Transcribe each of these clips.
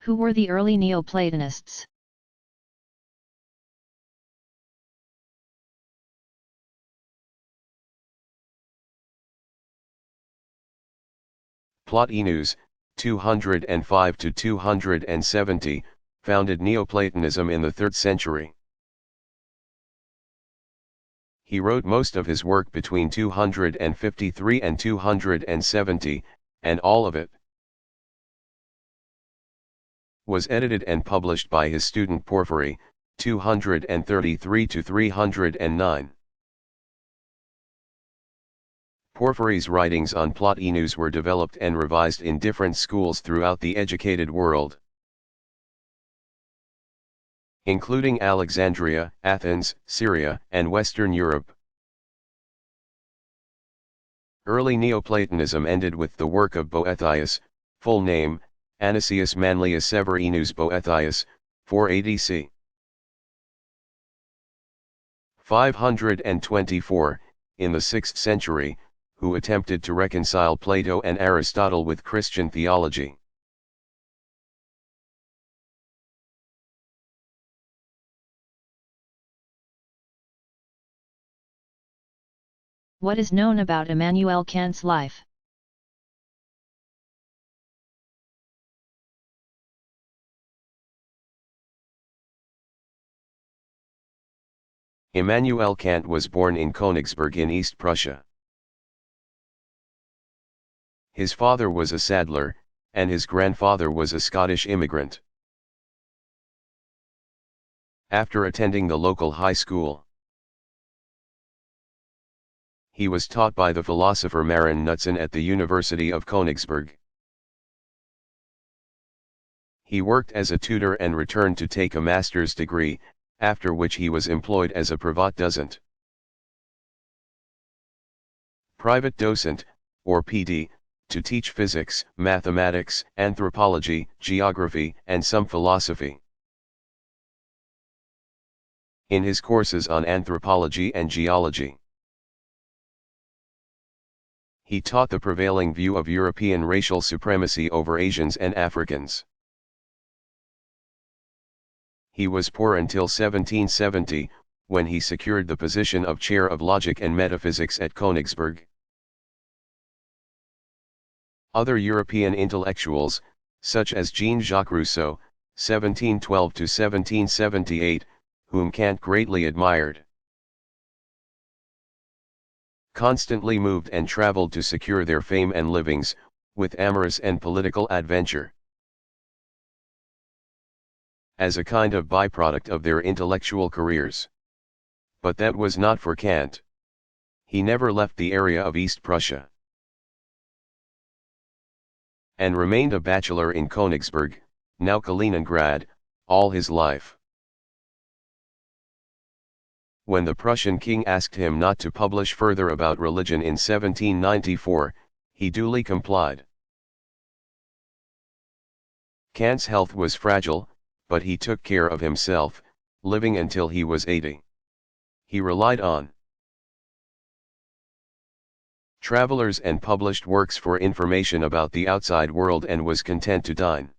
Who were the early Neoplatonists? Plotinus, 205 to 270, founded Neoplatonism in the 3rd century. He wrote most of his work between 253 and 270, and all of it was edited and published by his student Porphyry, 233 to 309. Porphyry's writings on Plotinus were developed and revised in different schools throughout the educated world, including Alexandria, Athens, Syria, and Western Europe. Early Neoplatonism ended with the work of Boethius, full name, Anicius Manlius Severinus Boethius, 480 c. 524, in the 6th century, who attempted to reconcile Plato and Aristotle with Christian theology. What is known about Immanuel Kant's life? Immanuel Kant was born in Königsberg in East Prussia. His father was a saddler, and his grandfather was a Scottish immigrant. After attending the local high school, he was taught by the philosopher Marin Knudsen at the University of Königsberg. He worked as a tutor and returned to take a master's degree, after which he was employed as a Privatdozent, private docent, or PD, to teach physics, mathematics, anthropology, geography, and some philosophy. In his courses on anthropology and geology, he taught the prevailing view of European racial supremacy over Asians and Africans. He was poor until 1770, when he secured the position of Chair of Logic and Metaphysics at Königsberg. Other European intellectuals, such as Jean-Jacques Rousseau, 1712 to 1778, whom Kant greatly admired, constantly moved and traveled to secure their fame and livings, with amorous and political adventure. As a kind of byproduct of their intellectual careers. But that was not for Kant. He never left the area of East Prussia, and remained a bachelor in Königsberg, now Kaliningrad, all his life. When the Prussian king asked him not to publish further about religion in 1794, he duly complied. Kant's health was fragile, but he took care of himself, living until he was 80. He relied on travelers and published works for information about the outside world and was content to dine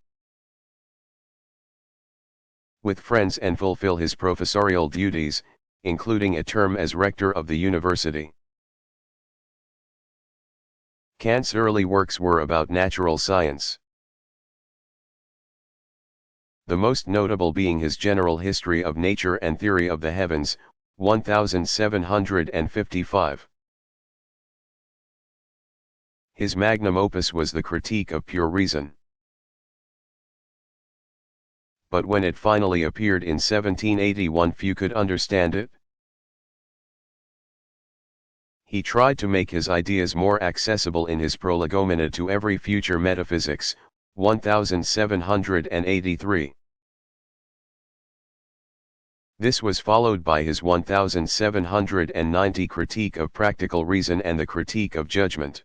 with friends and fulfill his professorial duties, including a term as rector of the university. Kant's early works were about natural science, the most notable being his General History of Nature and Theory of the Heavens, 1755. His magnum opus was the Critique of Pure Reason. But when it finally appeared in 1781, few could understand it. He tried to make his ideas more accessible in his Prolegomena to Every Future Metaphysics, 1783. This was followed by his 1790 Critique of Practical Reason and the Critique of Judgment.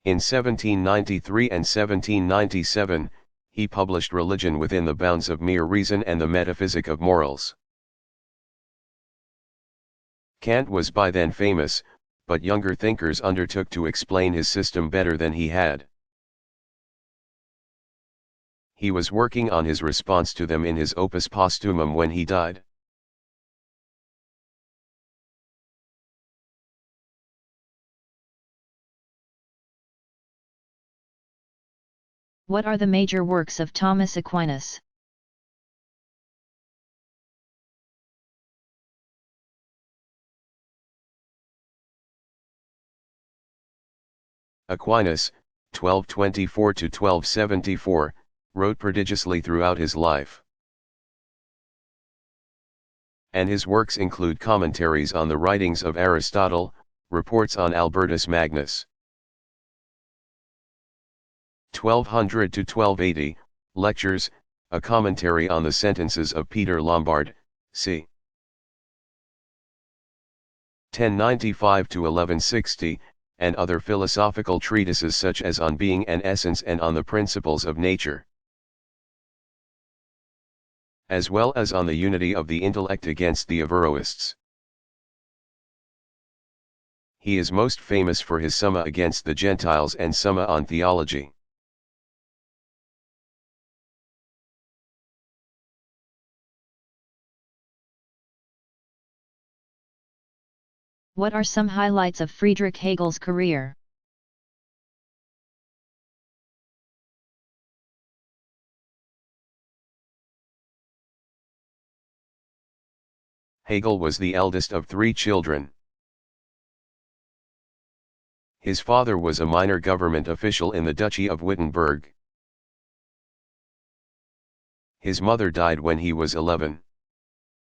In 1793 and 1797, he published Religion Within the Bounds of Mere Reason and the Metaphysic of Morals. Kant was by then famous, but younger thinkers undertook to explain his system better than he had. He was working on his response to them in his opus posthumum when he died. What are the major works of Thomas Aquinas? Aquinas, 1224–1274, wrote prodigiously throughout his life. And his works include commentaries on the writings of Aristotle, reports on Albertus Magnus. 1200–1280, lectures, a commentary on the sentences of Peter Lombard, c. 1095–1160, and other philosophical treatises such as On Being and Essence and On the Principles of Nature, as well as on the unity of the intellect against the Averroists. He is most famous for his Summa against the Gentiles and Summa on Theology. What are some highlights of Friedrich Hegel's career? Hegel was the eldest of 3 children. His father was a minor government official in the Duchy of Wittenberg. His mother died when he was 11.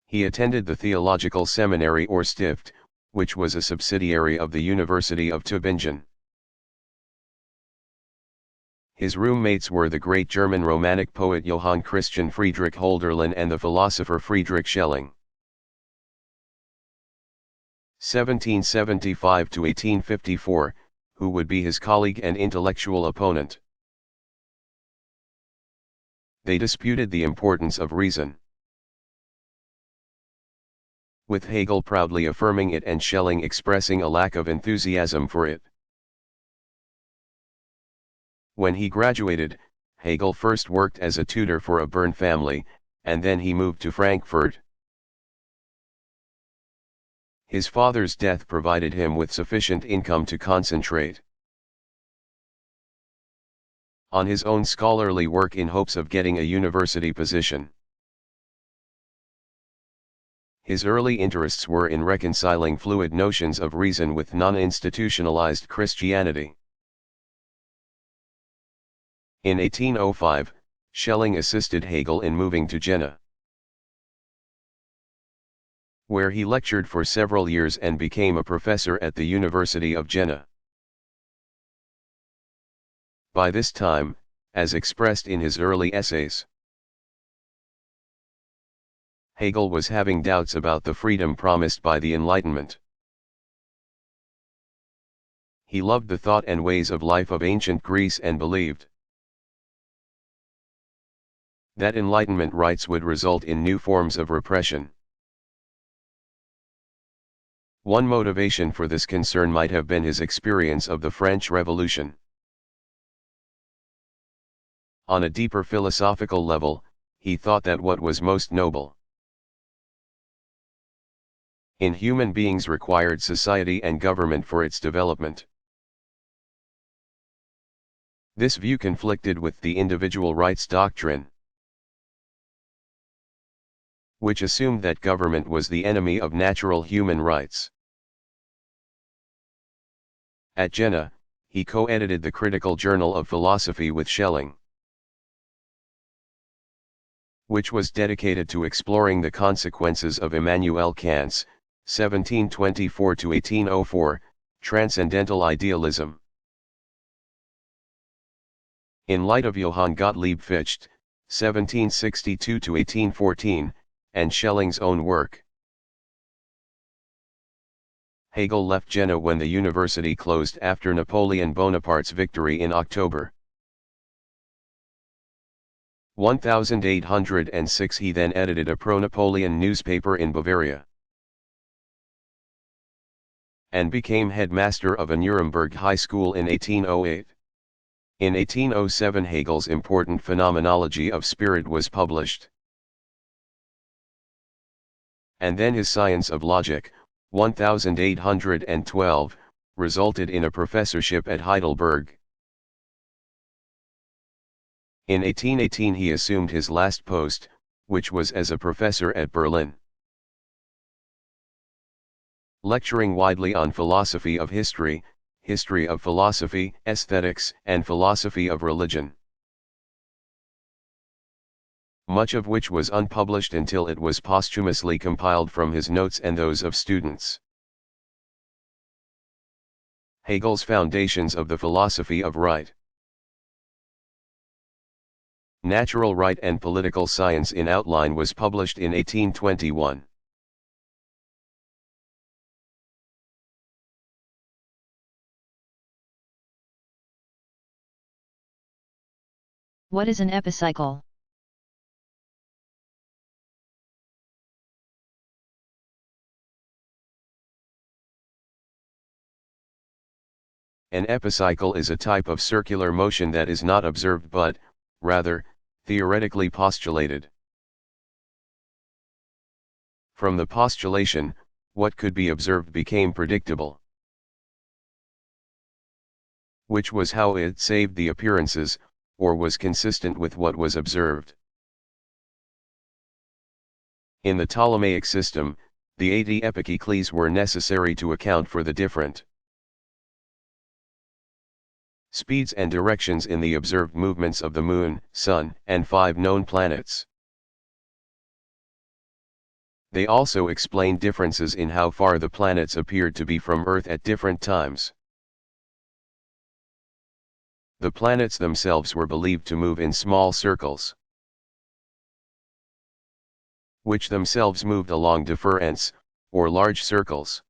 He attended the theological seminary or Stift, which was a subsidiary of the University of Tübingen. His roommates were the great German Romantic poet Johann Christian Friedrich Hölderlin and the philosopher Friedrich Schelling. 1775–1854, who would be his colleague and intellectual opponent. They disputed the importance of reason, with Hegel proudly affirming it and Schelling expressing a lack of enthusiasm for it. When he graduated, Hegel first worked as a tutor for a Bern family, and then he moved to Frankfurt. His father's death provided him with sufficient income to concentrate on his own scholarly work in hopes of getting a university position. His early interests were in reconciling fluid notions of reason with non-institutionalized Christianity. In 1805, Schelling assisted Hegel in moving to Jena, where he lectured for several years and became a professor at the University of Jena. By this time, as expressed in his early essays, Hegel was having doubts about the freedom promised by the Enlightenment. He loved the thought and ways of life of ancient Greece and believed that Enlightenment rights would result in new forms of repression. One motivation for this concern might have been his experience of the French Revolution. On a deeper philosophical level, he thought that what was most noble in human beings required society and government for its development. This view conflicted with the individual rights doctrine, which assumed that government was the enemy of natural human rights. At Jena, he co-edited the Critical Journal of Philosophy with Schelling, which was dedicated to exploring the consequences of Immanuel Kant's 1724–1804 transcendental idealism. In light of Johann Gottlieb Fichte, 1762–1814, and Schelling's own work, Hegel left Jena when the university closed after Napoleon Bonaparte's victory in October 1806. He then edited a pro-Napoleon newspaper in Bavaria, and became headmaster of a Nuremberg high school in 1808. In 1807 Hegel's important Phenomenology of Spirit was published. And then his Science of Logic, 1812, resulted in a professorship at Heidelberg. In 1818 he assumed his last post, which was as a professor at Berlin, lecturing widely on philosophy of history, history of philosophy, aesthetics, and philosophy of religion, much of which was unpublished until it was posthumously compiled from his notes and those of students. Hegel's Foundations of the Philosophy of Right, Natural Right and Political Science in Outline was published in 1821. What is an epicycle? An epicycle is a type of circular motion that is not observed but, rather, theoretically postulated. From the postulation, what could be observed became predictable, which was how it saved the appearances, or was consistent with what was observed. In the Ptolemaic system, the 80 epicicles were necessary to account for the different speeds and directions in the observed movements of the Moon, Sun, and 5 known planets. They also explained differences in how far the planets appeared to be from Earth at different times. The planets themselves were believed to move in small circles, which themselves moved along differents, or large circles.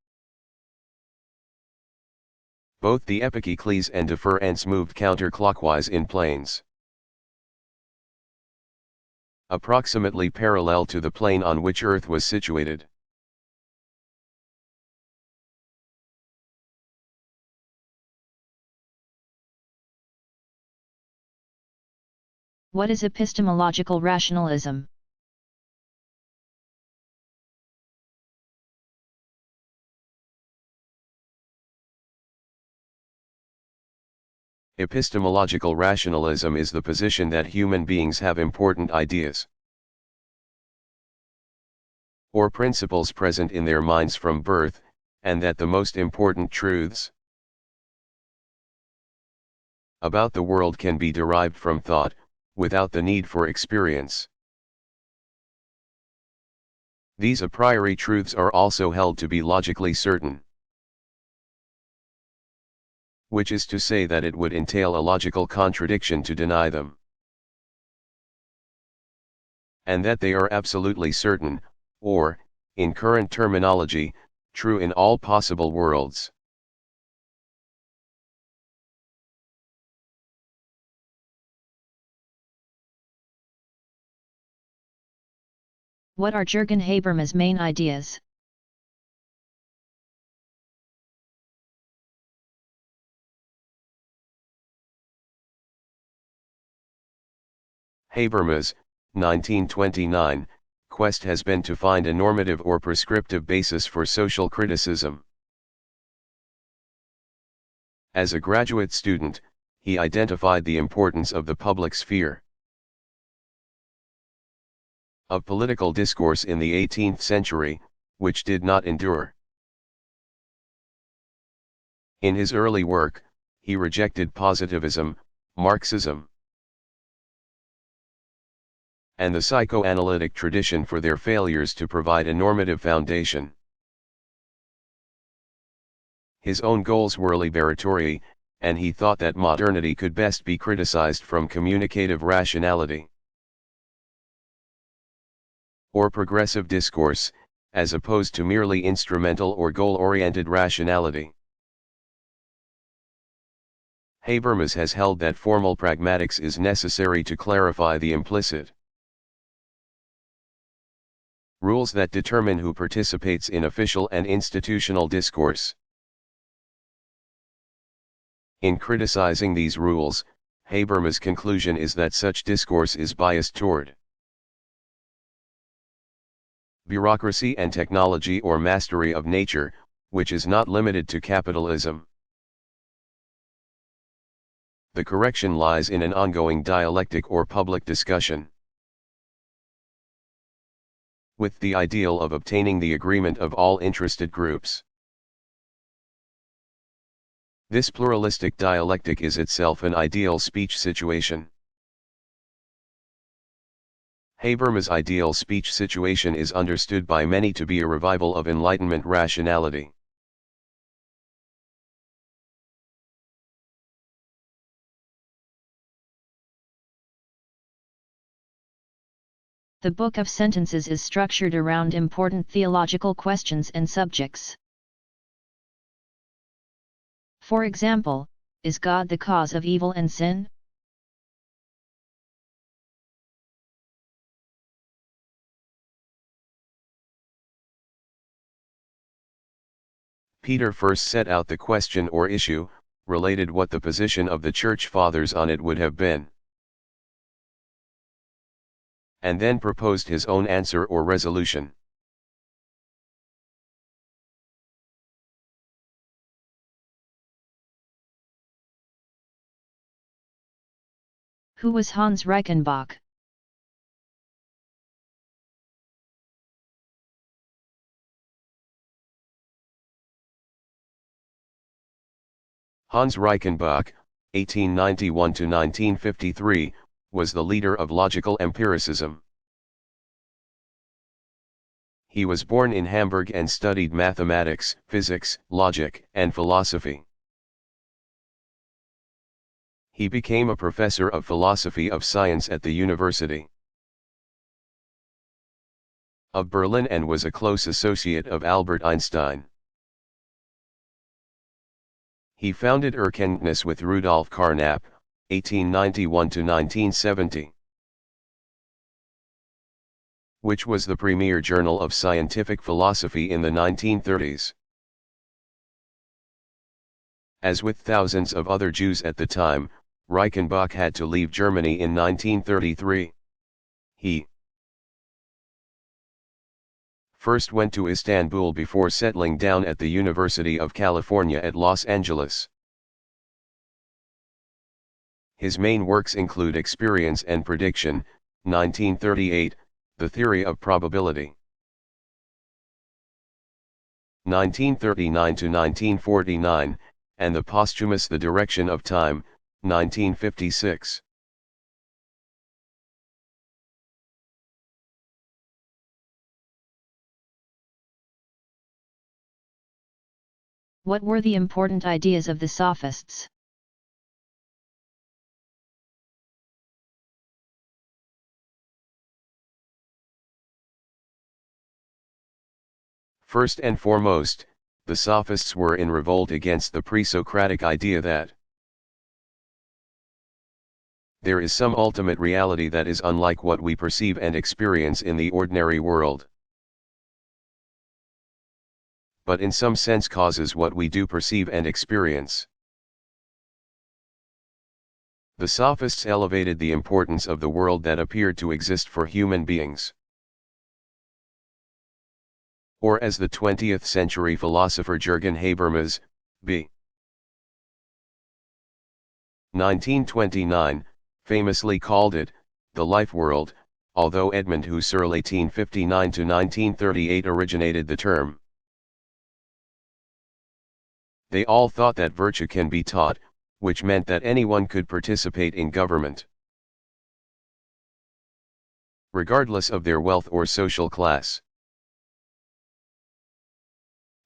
Both the epicicles and differents moved counterclockwise in planes approximately parallel to the plane on which Earth was situated. What is epistemological rationalism? Epistemological rationalism is the position that human beings have important ideas or principles present in their minds from birth, and that the most important truths about the world can be derived from thought, without the need for experience. These a priori truths are also held to be logically certain, which is to say that it would entail a logical contradiction to deny them, and that they are absolutely certain, or, in current terminology, true in all possible worlds. What are Jürgen Habermas' main ideas? Habermas, 1929, quest has been to find a normative or prescriptive basis for social criticism. As a graduate student, he identified the importance of the public sphere of political discourse in the 18th century, which did not endure. In his early work, he rejected positivism, Marxism, and the psychoanalytic tradition for their failures to provide a normative foundation. His own goals were liberatory, and he thought that modernity could best be criticized from communicative rationality or progressive discourse, as opposed to merely instrumental or goal-oriented rationality. Habermas has held that formal pragmatics is necessary to clarify the implicit rules that determine who participates in official and institutional discourse. In criticizing these rules, Habermas' conclusion is that such discourse is biased toward bureaucracy and technology or mastery of nature, which is not limited to capitalism. The correction lies in an ongoing dialectic or public discussion, with the ideal of obtaining the agreement of all interested groups. This pluralistic dialectic is itself an ideal speech situation. Habermas' ideal speech situation is understood by many to be a revival of Enlightenment rationality. The book of sentences is structured around important theological questions and subjects. For example, is God the cause of evil and sin? Peter first set out the question or issue, related what the position of the Church Fathers on it would have been, and then proposed his own answer or resolution. Who was Hans Reichenbach? Hans Reichenbach, 1891–1953, was the leader of logical empiricism. He was born in Hamburg and studied mathematics, physics, logic, and philosophy. He became a professor of philosophy of science at the University of Berlin and was a close associate of Albert Einstein. He founded Erkenntnis with Rudolf Carnap, 1891–1970, which was the premier journal of scientific philosophy in the 1930s. As with thousands of other Jews at the time, Reichenbach had to leave Germany in 1933. He first went to Istanbul before settling down at the University of California at Los Angeles. His main works include Experience and Prediction, 1938, The Theory of Probability, 1939–1949, and the posthumous The Direction of Time, 1956. What were the important ideas of the Sophists? First and foremost, the Sophists were in revolt against the pre-Socratic idea that there is some ultimate reality that is unlike what we perceive and experience in the ordinary world, but in some sense causes what we do perceive and experience. The Sophists elevated the importance of the world that appeared to exist for human beings, or as the 20th century philosopher Jürgen Habermas, b. 1929, famously called it, the life world, although Edmund Husserl 1859–1938 originated the term. They all thought that virtue can be taught, which meant that anyone could participate in government, regardless of their wealth or social class.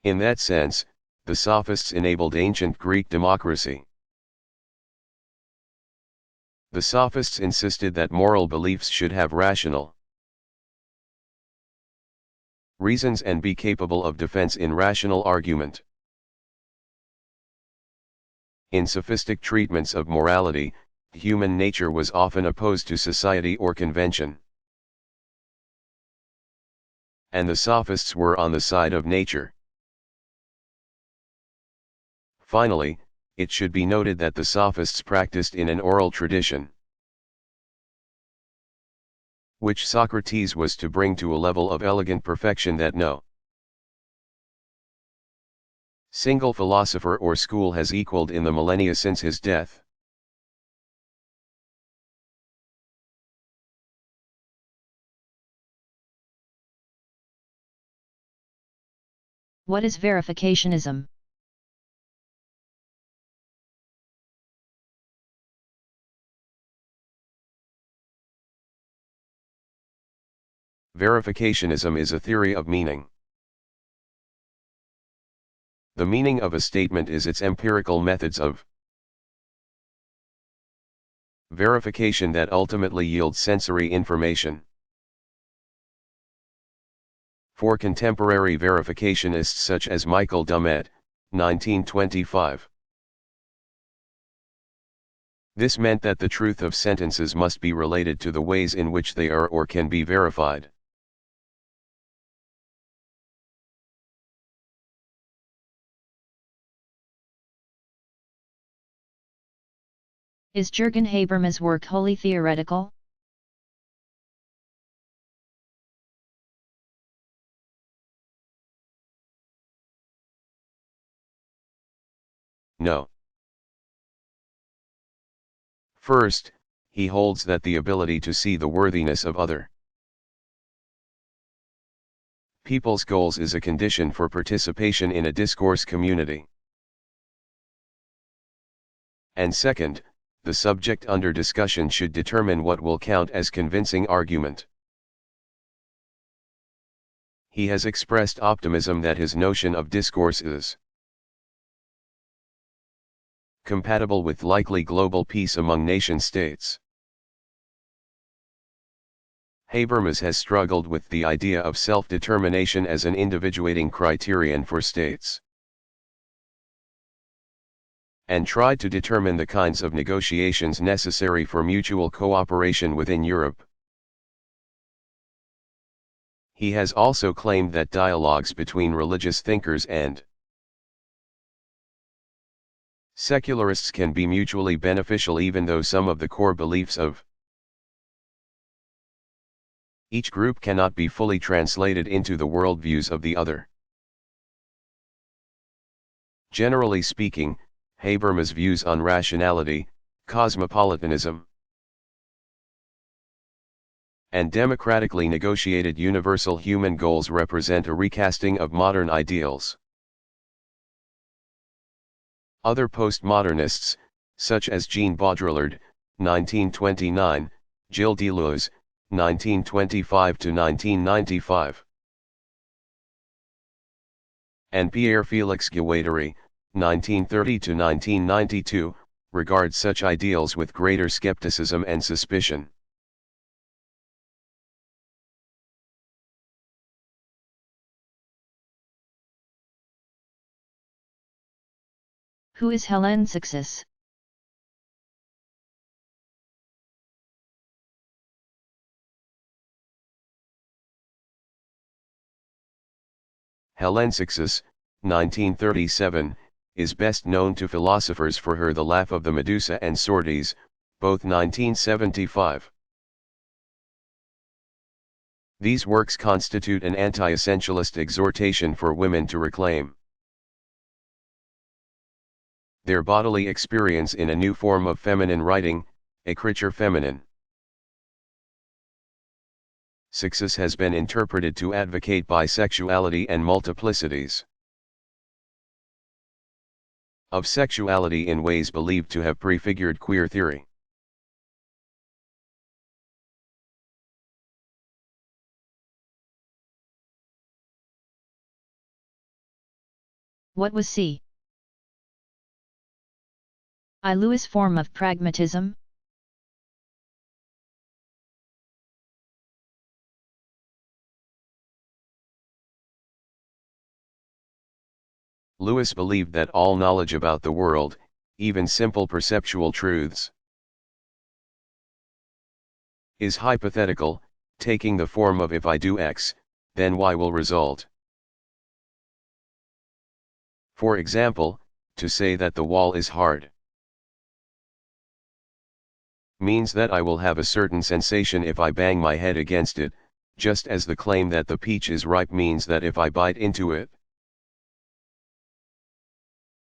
In that sense, the Sophists enabled ancient Greek democracy. The Sophists insisted that moral beliefs should have rational reasons and be capable of defense in rational argument. In sophistic treatments of morality, human nature was often opposed to society or convention, and the Sophists were on the side of nature. Finally, it should be noted that the Sophists practiced in an oral tradition, which Socrates was to bring to a level of elegant perfection that no single philosopher or school has equaled in the millennia since his death. What is verificationism? Verificationism is a theory of meaning. The meaning of a statement is its empirical methods of verification that ultimately yields sensory information. For contemporary verificationists such as Michael Dummett, 1925, this meant that the truth of sentences must be related to the ways in which they are or can be verified. Is Jürgen Habermas' work wholly theoretical? No. First, he holds that the ability to see the worthiness of other people's goals is a condition for participation in a discourse community. And second, the subject under discussion should determine what will count as convincing argument. He has expressed optimism that his notion of discourse is compatible with likely global peace among nation-states. Habermas has struggled with the idea of self-determination as an individuating criterion for states, and tried to determine the kinds of negotiations necessary for mutual cooperation within Europe. He has also claimed that dialogues between religious thinkers and secularists can be mutually beneficial even though some of the core beliefs of each group cannot be fully translated into the worldviews of the other. Generally speaking, Habermas' views on rationality, cosmopolitanism, and democratically negotiated universal human goals represent a recasting of modern ideals. Other postmodernists, such as Jean Baudrillard, 1929, Gilles Deleuze, 1925–1995, and Pierre-Félix Guattari, 1930–1992, regard such ideals with greater skepticism and suspicion. Who is Hélène Cixous? Hélène Cixous, 1937, is best known to philosophers for her The Laugh of the Medusa and Sortes, both 1975. These works constitute an anti-essentialist exhortation for women to reclaim their bodily experience in a new form of feminine writing, écriture féminine. Cixous has been interpreted to advocate bisexuality and multiplicities of sexuality in ways believed to have prefigured queer theory. What was C. I. Lewis' form of pragmatism? Lewis believed that all knowledge about the world, even simple perceptual truths, is hypothetical, taking the form of if I do X, then Y will result. For example, To say that the wall is hard means that I will have a certain sensation if I bang my head against it, just as the claim that the peach is ripe means that if I bite into it,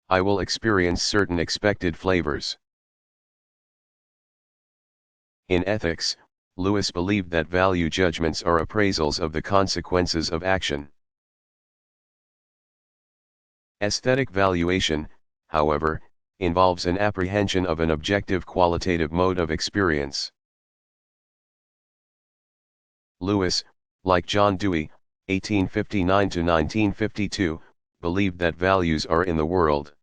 I will experience certain expected flavors. In ethics, Lewis believed that value judgments are appraisals of the consequences of action. Aesthetic valuation, however, involves an apprehension of an objective qualitative mode of experience. Lewis, like John Dewey, 1859–1952, believed that values are in the world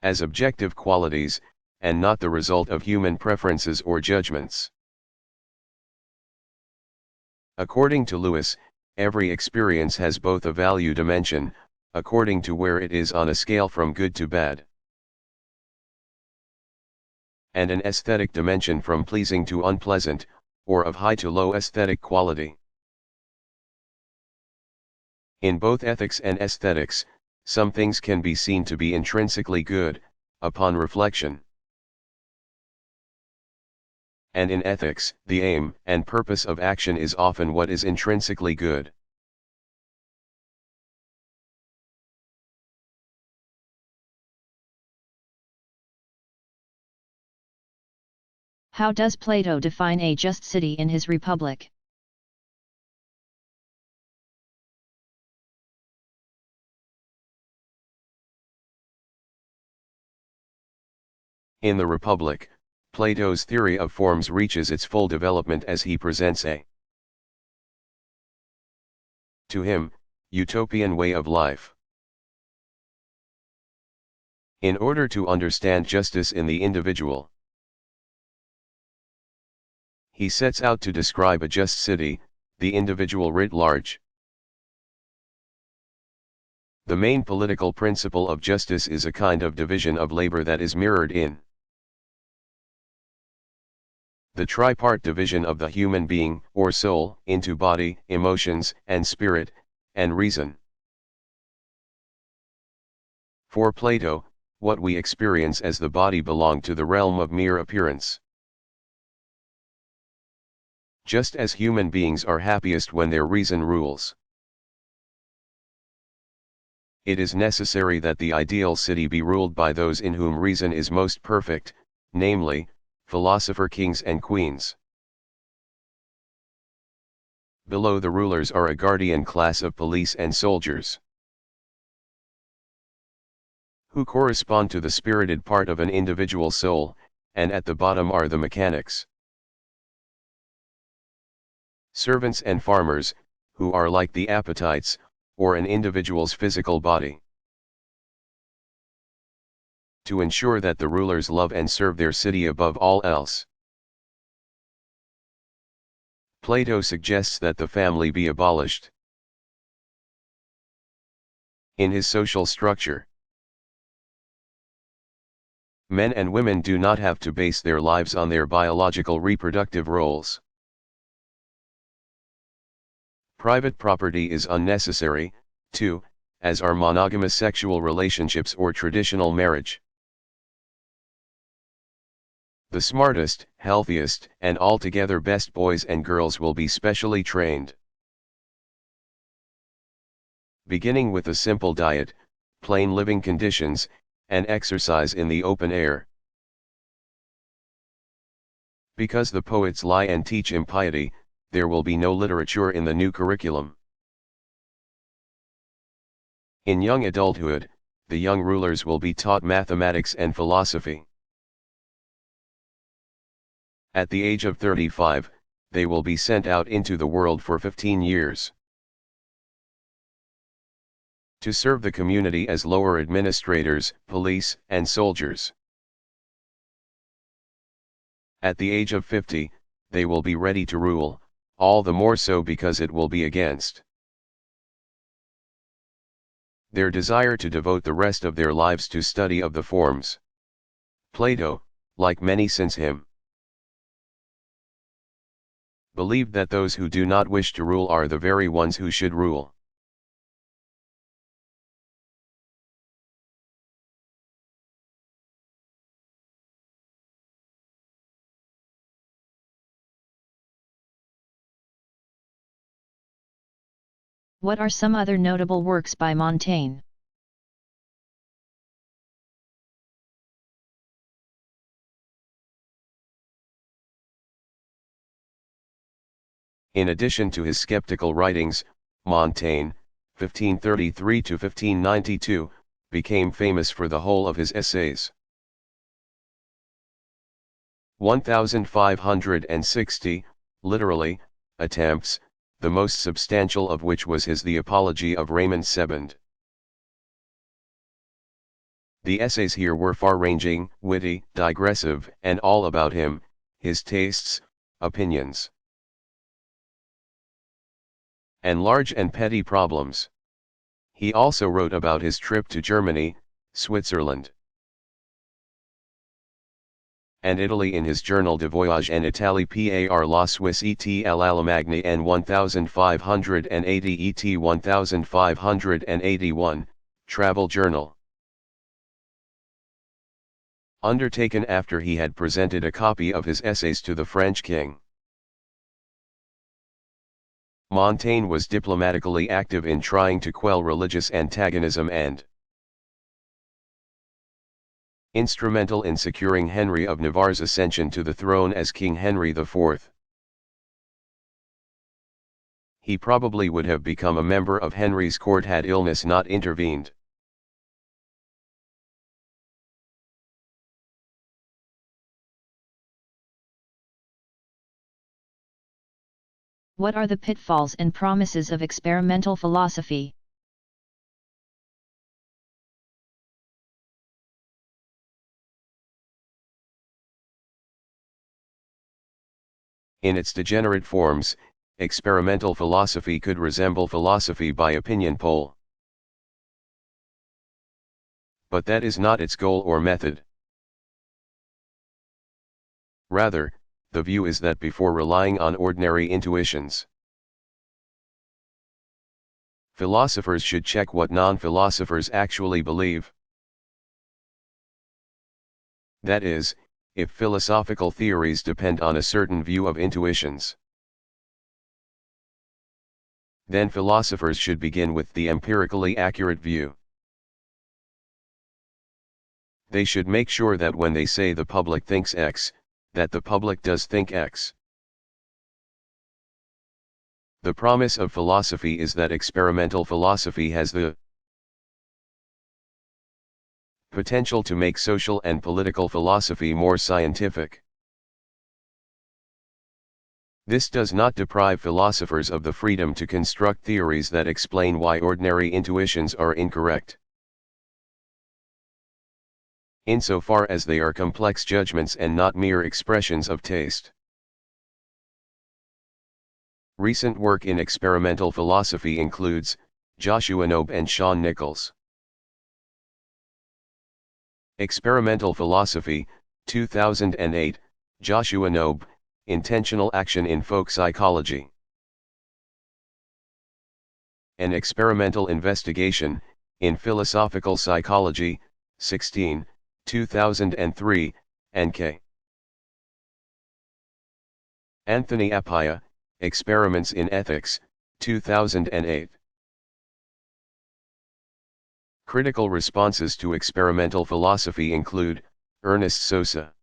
as objective qualities, and not the result of human preferences or judgments. According to Lewis, every experience has both a value dimension, according to where it is on a scale from good to bad, and an aesthetic dimension from pleasing to unpleasant, or of high to low aesthetic quality. In both ethics and aesthetics, some things can be seen to be intrinsically good, upon reflection. And in ethics, the aim and purpose of action is often what is intrinsically good. How does Plato define a just city in his Republic? In the Republic, Plato's theory of forms reaches its full development as he presents a, to him, utopian way of life. In order to understand justice in the individual, he sets out to describe a just city, the individual writ large. The main political principle of justice is a kind of division of labor that is mirrored in the tripart division of the human being, or soul, into body, emotions, and spirit, and reason. For Plato, what we experience as the body belonged to the realm of mere appearance. Just as human beings are happiest when their reason rules, it is necessary that the ideal city be ruled by those in whom reason is most perfect, namely, philosopher kings and queens. Below the rulers are a guardian class of police and soldiers, who correspond to the spirited part of an individual soul, and at the bottom are the mechanics, servants and farmers, who are like the appetites, or an individual's physical body. To ensure that the rulers love and serve their city above all else, Plato suggests that the family be abolished. In his social structure, men and women do not have to base their lives on their biological reproductive roles. Private property is unnecessary, too, as are monogamous sexual relationships or traditional marriage. The smartest, healthiest, and altogether best boys and girls will be specially trained. Beginning with a simple diet, plain living conditions, and exercise in the open air. Because the poets lie and teach impiety, there will be no literature in the new curriculum. In young adulthood, the young rulers will be taught mathematics and philosophy. At the age of 35, they will be sent out into the world for 15 years. To serve the community as lower administrators, police, and soldiers. At the age of 50, they will be ready to rule, all the more so because it will be against their desire to devote the rest of their lives to study of the forms. Plato, like many since him, believed that those who do not wish to rule are the very ones who should rule. What are some other notable works by Montaigne? In addition to his skeptical writings, Montaigne, 1533 to 1592, became famous for the whole of his essays. 1560, literally, attempts, the most substantial of which was his The Apology of Raymond Sebond. The essays here were far-ranging, witty, digressive, and all about him, his tastes, opinions, and large and petty problems. He also wrote about his trip to Germany, Switzerland, and Italy in his Journal de Voyage en Italie par la Suisse et l'Allemagne en 1580 et 1581, Travel Journal. Undertaken after he had presented a copy of his essays to the French king. Montaigne was diplomatically active in trying to quell religious antagonism and instrumental in securing Henry of Navarre's ascension to the throne as King Henry IV. He probably would have become a member of Henry's court had illness not intervened. What are the pitfalls and promises of experimental philosophy? In its degenerate forms, experimental philosophy could resemble philosophy by opinion poll. But that is not its goal or method. Rather, the view is that before relying on ordinary intuitions, philosophers should check what non-philosophers actually believe. That is, if philosophical theories depend on a certain view of intuitions, then philosophers should begin with the empirically accurate view. They should make sure that when they say the public thinks X, that the public does think X. The promise of philosophy is that experimental philosophy has the potential to make social and political philosophy more scientific. This does not deprive philosophers of the freedom to construct theories that explain why ordinary intuitions are incorrect, insofar as they are complex judgments and not mere expressions of taste. Recent work in experimental philosophy includes Joshua Knobe and Sean Nichols. Experimental Philosophy, 2008, Joshua Knobe, Intentional Action in Folk Psychology. An Experimental Investigation, in Philosophical Psychology, 16, 2003, N.K. Anthony Appiah, Experiments in Ethics, 2008. Critical responses to experimental philosophy include, Ernest Sosa.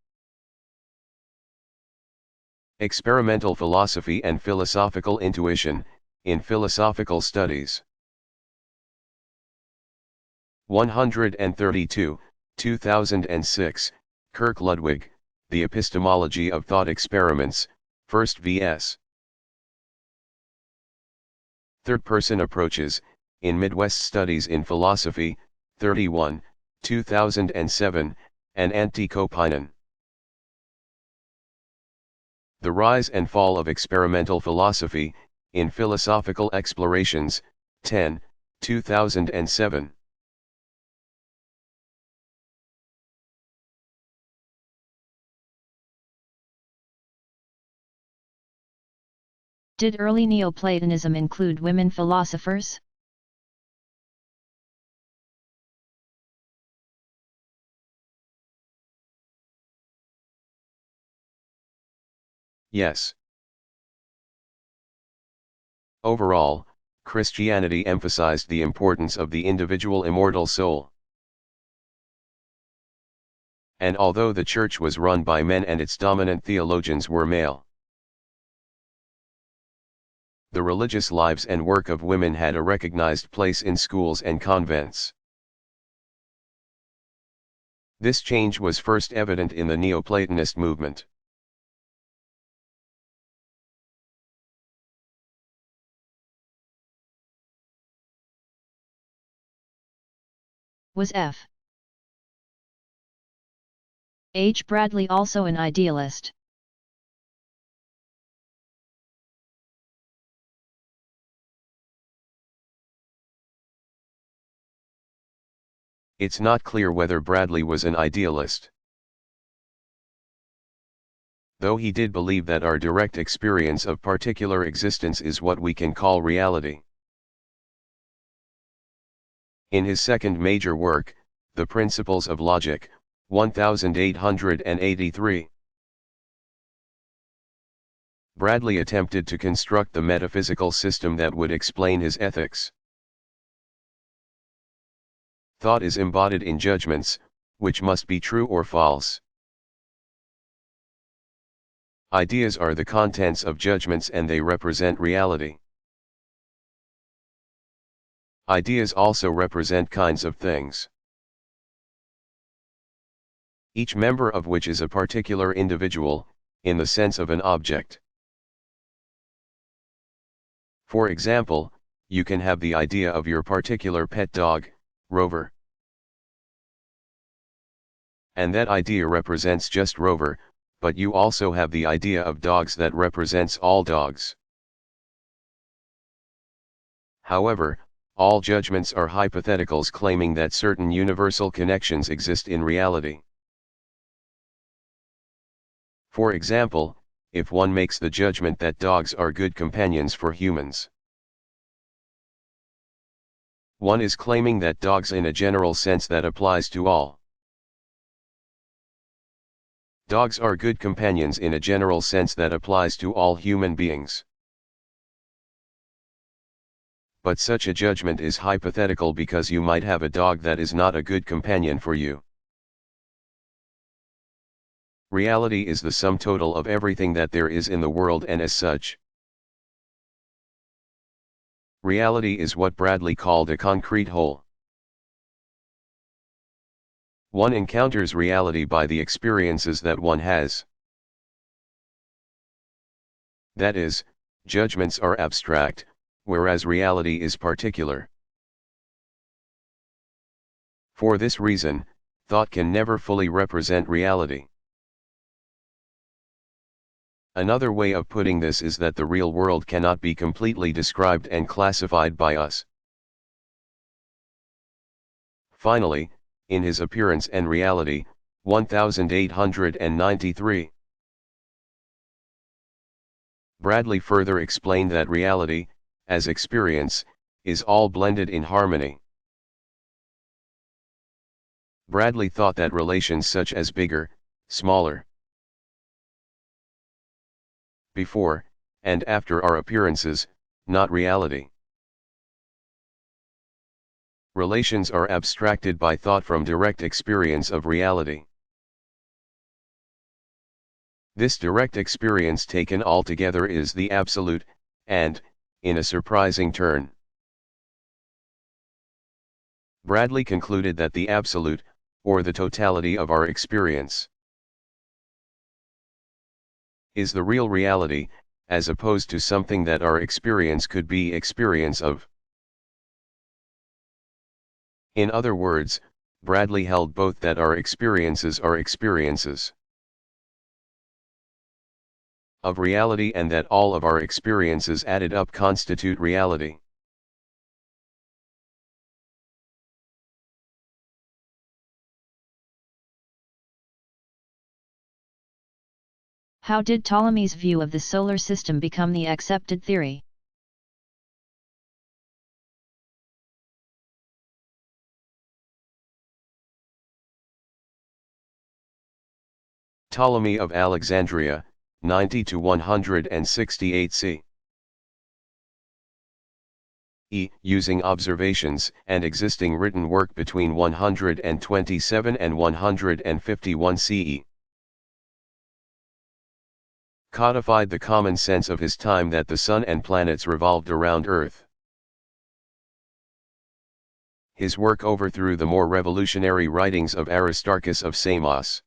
Experimental Philosophy and Philosophical Intuition, in Philosophical Studies. 132, 2006, Kirk Ludwig, The Epistemology of Thought Experiments, 1st vs. Third-Person Approaches, in Midwest Studies in Philosophy, 31, 2007, and Antti Kopinen. The Rise and Fall of Experimental Philosophy, in Philosophical Explorations, 10, 2007. Did early Neoplatonism include women philosophers? Yes. Overall, Christianity emphasized the importance of the individual immortal soul. And although the church was run by men and its dominant theologians were male, the religious lives and work of women had a recognized place in schools and convents. This change was first evident in the Neoplatonist movement. Was F. H. Bradley also an idealist? It's not clear whether Bradley was an idealist, though he did believe that our direct experience of particular existence is what we can call reality. In his second major work, The Principles of Logic, 1883, Bradley attempted to construct the metaphysical system that would explain his ethics. Thought is embodied in judgments, which must be true or false. Ideas are the contents of judgments and they represent reality. Ideas also represent kinds of things, each member of which is a particular individual, in the sense of an object. For example, you can have the idea of your particular pet dog, Rover. And that idea represents just Rover, but you also have the idea of dogs that represents all dogs. However, all judgments are hypotheticals claiming that certain universal connections exist in reality. For example, if one makes the judgment that dogs are good companions for humans, one is claiming that dogs in a general sense that applies to all. Dogs are good companions in a general sense that applies to all human beings. But such a judgment is hypothetical because you might have a dog that is not a good companion for you. Reality is the sum total of everything that there is in the world, and as such, reality is what Bradley called a concrete whole. One encounters reality by the experiences that one has. That is, judgments are abstract, whereas reality is particular. For this reason, thought can never fully represent reality. Another way of putting this is that the real world cannot be completely described and classified by us. Finally, in his Appearance and Reality, 1893, Bradley further explained that reality, as experience, is all blended in harmony. Bradley thought that relations such as bigger, smaller, before, and after are appearances, not reality. Relations are abstracted by thought from direct experience of reality. This direct experience taken altogether is the absolute, and, in a surprising turn, Bradley concluded that the absolute, or the totality of our experience, is the real reality, as opposed to something that our experience could be experience of. In other words, Bradley held both that our experiences are experiences of reality and that all of our experiences added up constitute reality. How did Ptolemy's view of the solar system become the accepted theory? Ptolemy of Alexandria, 90 to 168 c. using observations and existing written work between 127 and 151 CE. Codified the common sense of his time that the sun and planets revolved around Earth. His work overthrew the more revolutionary writings of Aristarchus of Samos.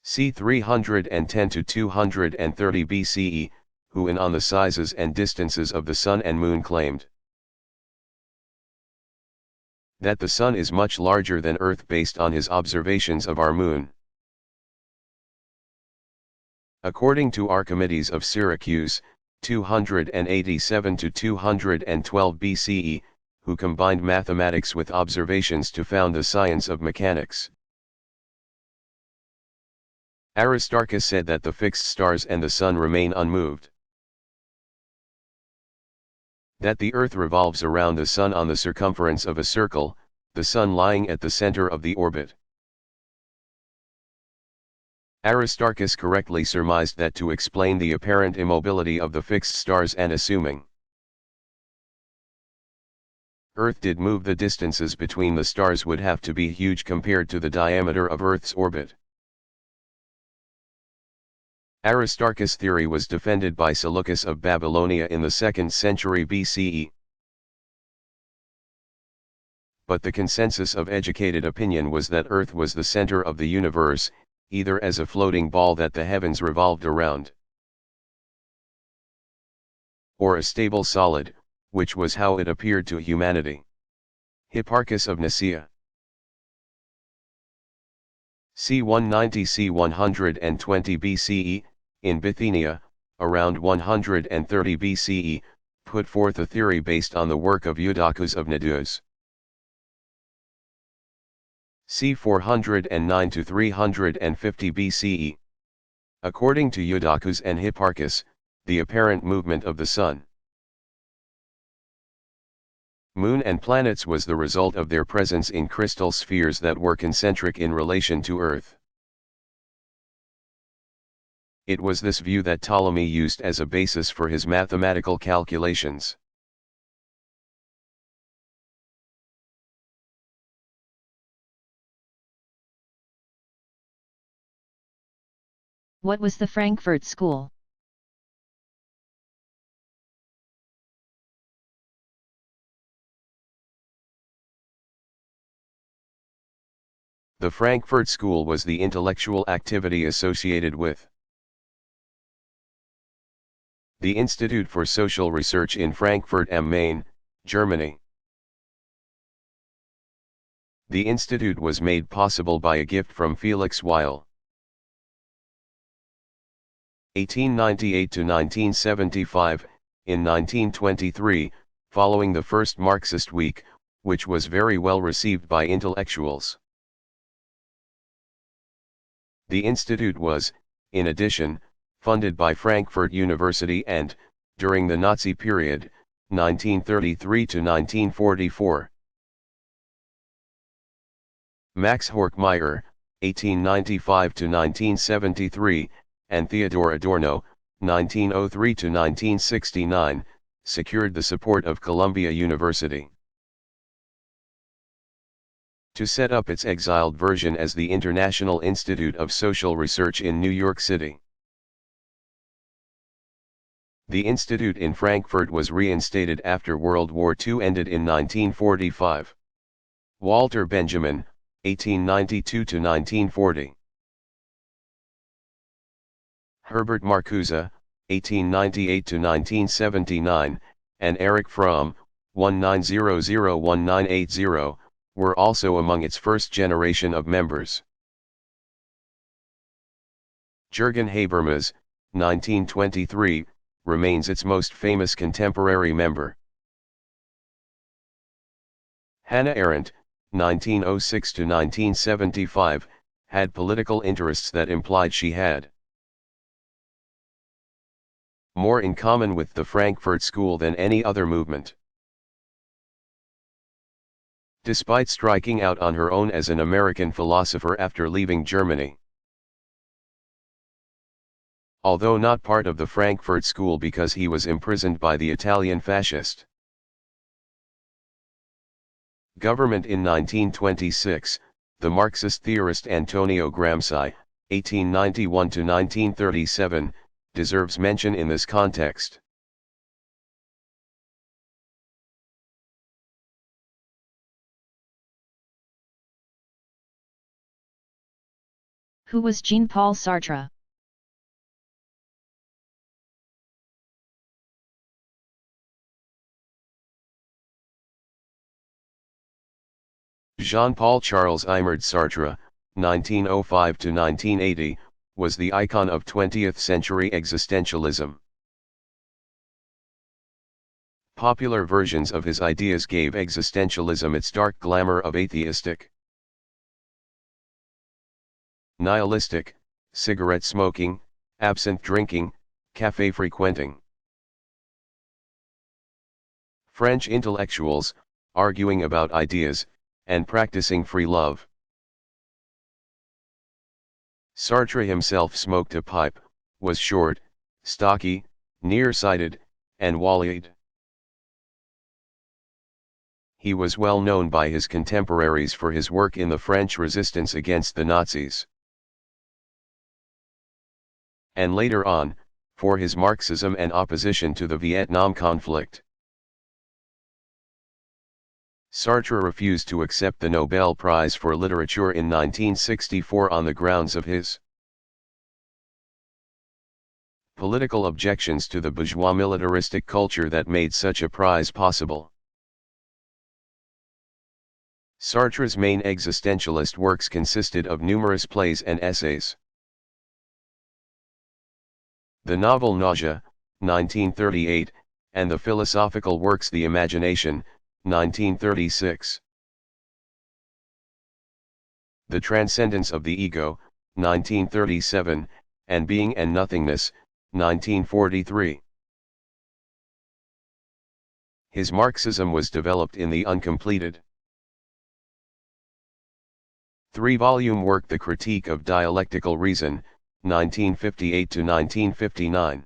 c. 310 to 230 BCE, who in On the Sizes and Distances of the Sun and Moon claimed that the Sun is much larger than Earth based on his observations of our Moon. According to Archimedes of Syracuse, 287 to 212 BCE, who combined mathematics with observations to found the science of mechanics. Aristarchus said that the fixed stars and the sun remain unmoved, that the earth revolves around the sun on the circumference of a circle, the sun lying at the center of the orbit. Aristarchus correctly surmised that to explain the apparent immobility of the fixed stars and assuming Earth did move, the distances between the stars would have to be huge compared to the diameter of Earth's orbit. Aristarchus' theory was defended by Seleucus of Babylonia in the 2nd century BCE. But the consensus of educated opinion was that Earth was the center of the universe, either as a floating ball that the heavens revolved around, or a stable solid, which was how it appeared to humanity. Hipparchus of Nicaea, c. 190 – 120 BCE, in Bithynia, around 130 BCE, put forth a theory based on the work of Eudoxus of Cnidos. c. 409 to 350 BCE. According to Eudoxus and Hipparchus, the apparent movement of the sun, moon and planets was the result of their presence in crystal spheres that were concentric in relation to Earth. It was this view that Ptolemy used as a basis for his mathematical calculations. What was the Frankfurt School? The Frankfurt School was the intellectual activity associated with the Institute for Social Research in Frankfurt am Main, Germany. The institute was made possible by a gift from Felix Weil. 1898 to 1975, in 1923, following the first Marxist week, which was very well received by intellectuals. The institute was, in addition, funded by Frankfurt University and, during the Nazi period, 1933 to 1944. Max Horkheimer, 1895 to 1973, and Theodor Adorno, 1903 to 1969, secured the support of Columbia University to set up its exiled version as the International Institute of Social Research in New York City. The institute in Frankfurt was reinstated after World War II ended in 1945. Walter Benjamin, 1892 to 1940. Herbert Marcuse, 1898 to 1979, and Erich Fromm, 1900-1980, were also among its first generation of members. Jürgen Habermas, 1923, remains its most famous contemporary member. Hannah Arendt, 1906 to 1975, had political interests that implied she had more in common with the Frankfurt School than any other movement. Despite striking out on her own as an American philosopher after leaving Germany, although not part of the Frankfurt School because he was imprisoned by the Italian fascist government in 1926. The Marxist theorist Antonio Gramsci, 1891–1937, deserves mention in this context. Who was Jean-Paul Sartre? Jean-Paul Charles Imard Sartre, 1905–1980, was the icon of 20th-century existentialism. Popular versions of his ideas gave existentialism its dark glamour of atheistic, nihilistic, cigarette smoking, absinthe drinking, café frequenting. French intellectuals, arguing about ideas, and practicing free love. Sartre himself smoked a pipe, was short, stocky, nearsighted, and wall-eyed. He was well known by his contemporaries for his work in the French resistance against the Nazis, and later on, for his Marxism and opposition to the Vietnam conflict. Sartre refused to accept the Nobel Prize for Literature in 1964 on the grounds of his political objections to the bourgeois militaristic culture that made such a prize possible. Sartre's main existentialist works consisted of numerous plays and essays. The novel Nausea, 1938, and the philosophical works The Imagination, 1936. The Transcendence of the Ego, 1937, and Being and Nothingness, 1943. His Marxism was developed in the uncompleted three-volume work The Critique of Dialectical Reason, 1958–1959.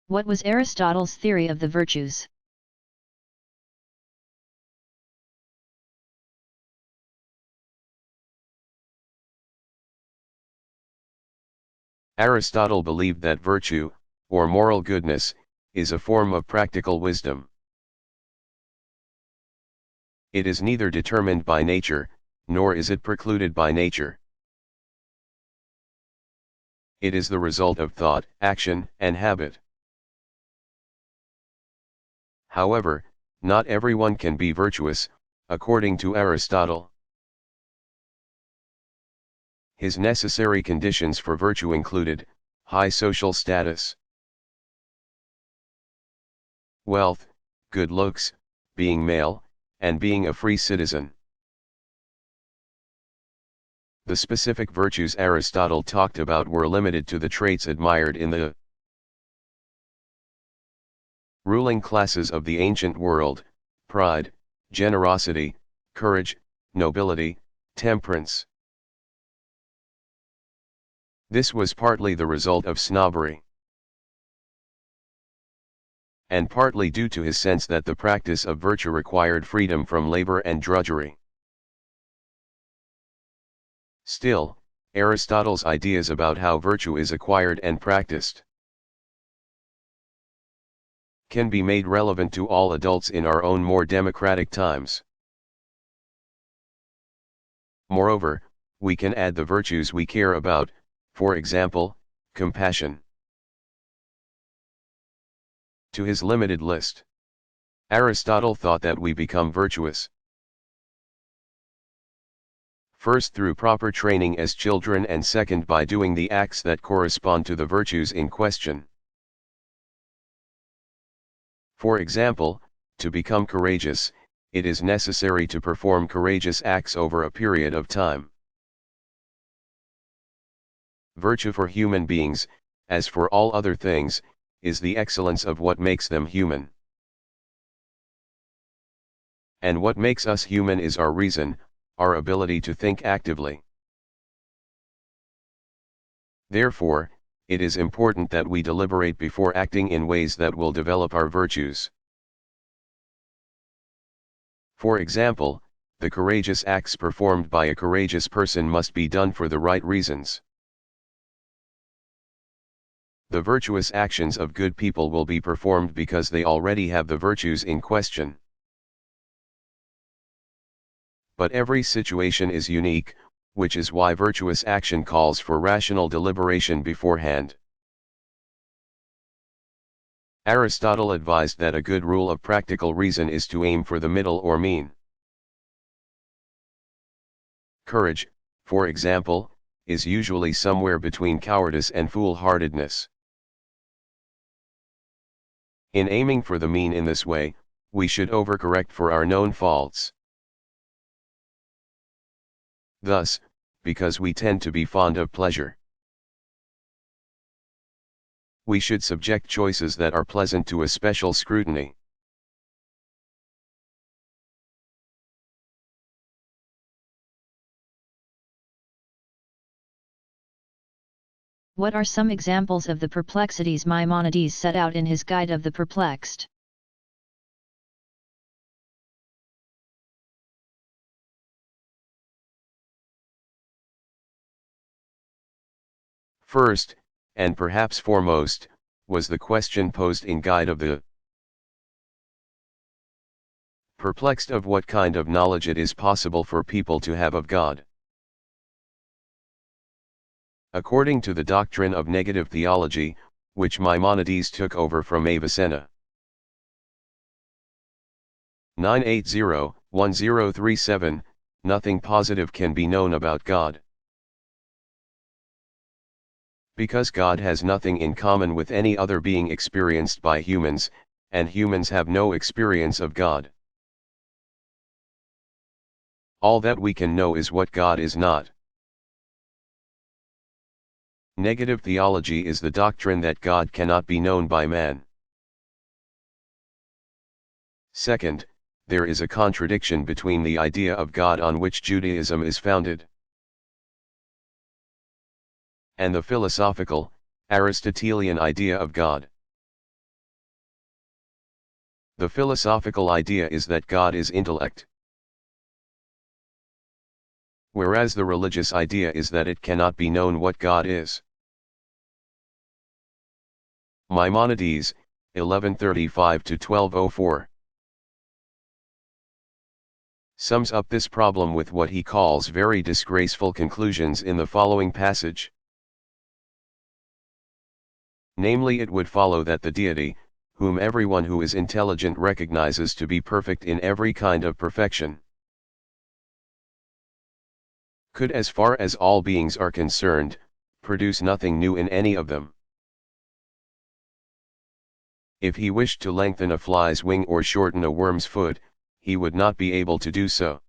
What was Aristotle's theory of the virtues? Aristotle believed that virtue, or moral goodness, is a form of practical wisdom. It is neither determined by nature, nor is it precluded by nature. It is the result of thought, action, and habit. However, not everyone can be virtuous, according to Aristotle. His necessary conditions for virtue included high social status, wealth, good looks, being male, and being a free citizen. The specific virtues Aristotle talked about were limited to the traits admired in the ruling classes of the ancient world: pride, generosity, courage, nobility, temperance. This was partly the result of snobbery, and partly due to his sense that the practice of virtue required freedom from labor and drudgery. Still, Aristotle's ideas about how virtue is acquired and practiced can be made relevant to all adults in our own more democratic times. Moreover, we can add the virtues we care about, for example, compassion, to his limited list. Aristotle thought that we become virtuous first through proper training as children, and second by doing the acts that correspond to the virtues in question. For example, to become courageous, it is necessary to perform courageous acts over a period of time. Virtue for human beings, as for all other things, is the excellence of what makes them human. And what makes us human is our reason, our ability to think actively. Therefore, it is important that we deliberate before acting in ways that will develop our virtues. For example, the courageous acts performed by a courageous person must be done for the right reasons. The virtuous actions of good people will be performed because they already have the virtues in question. But every situation is unique, which is why virtuous action calls for rational deliberation beforehand. Aristotle advised that a good rule of practical reason is to aim for the middle or mean. Courage, for example, is usually somewhere between cowardice and foolhardiness. In aiming for the mean in this way, we should overcorrect for our known faults. Thus, because we tend to be fond of pleasure, we should subject choices that are pleasant to a special scrutiny. What are some examples of the perplexities Maimonides set out in his Guide of the Perplexed? First, and perhaps foremost, was the question posed in Guide of the Perplexed of what kind of knowledge it is possible for people to have of God. According to the doctrine of negative theology, which Maimonides took over from Avicenna. 980-1037, nothing positive can be known about God. Because God has nothing in common with any other being experienced by humans, and humans have no experience of God. All that we can know is what God is not. Negative theology is the doctrine that God cannot be known by man. Second, there is a contradiction between the idea of God on which Judaism is founded and the philosophical, Aristotelian idea of God. The philosophical idea is that God is intellect, whereas the religious idea is that it cannot be known what God is. Maimonides, 1135-1204, sums up this problem with what he calls very disgraceful conclusions in the following passage. Namely, it would follow that the deity, whom everyone who is intelligent recognizes to be perfect in every kind of perfection, could, as far as all beings are concerned, produce nothing new in any of them. If he wished to lengthen a fly's wing or shorten a worm's foot, he would not be able to do so.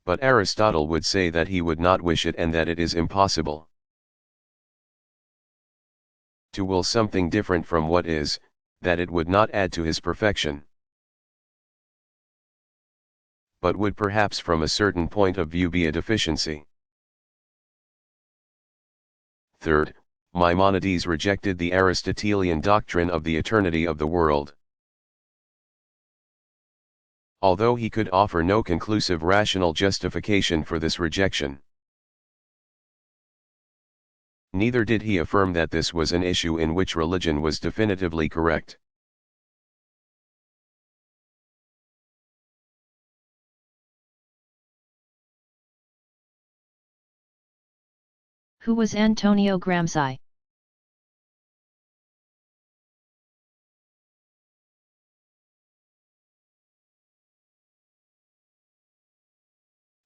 But Aristotle would say that he would not wish it and that it is impossible to will something different from what is, that it would not add to his perfection, but would perhaps from a certain point of view be a deficiency. Third, Maimonides rejected the Aristotelian doctrine of the eternity of the world. Although he could offer no conclusive rational justification for this rejection, neither did he affirm that this was an issue in which religion was definitively correct. Who was Antonio Gramsci?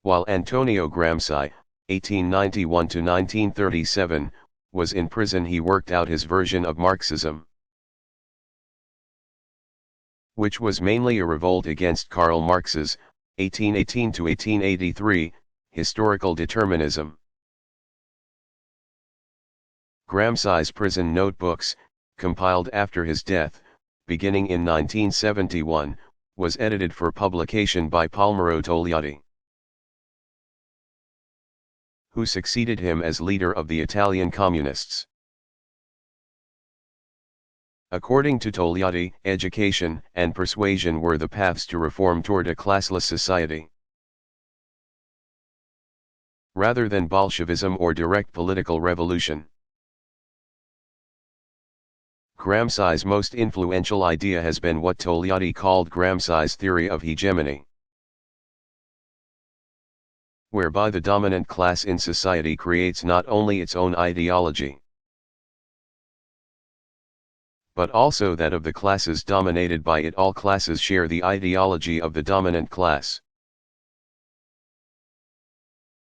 While Antonio Gramsci, 1891-1937, was in prison, he worked out his version of Marxism, which was mainly a revolt against Karl Marx's, 1818-1883, historical determinism. Gramsci's prison notebooks, compiled after his death, beginning in 1971, was edited for publication by Palmiro Togliatti, who succeeded him as leader of the Italian Communists. According to Togliatti, education and persuasion were the paths to reform toward a classless society. Rather than Bolshevism or direct political revolution. Gramsci's most influential idea has been what Togliatti called Gramsci's theory of hegemony, whereby the dominant class in society creates not only its own ideology, but also that of the classes dominated by it. All classes share the ideology of the dominant class.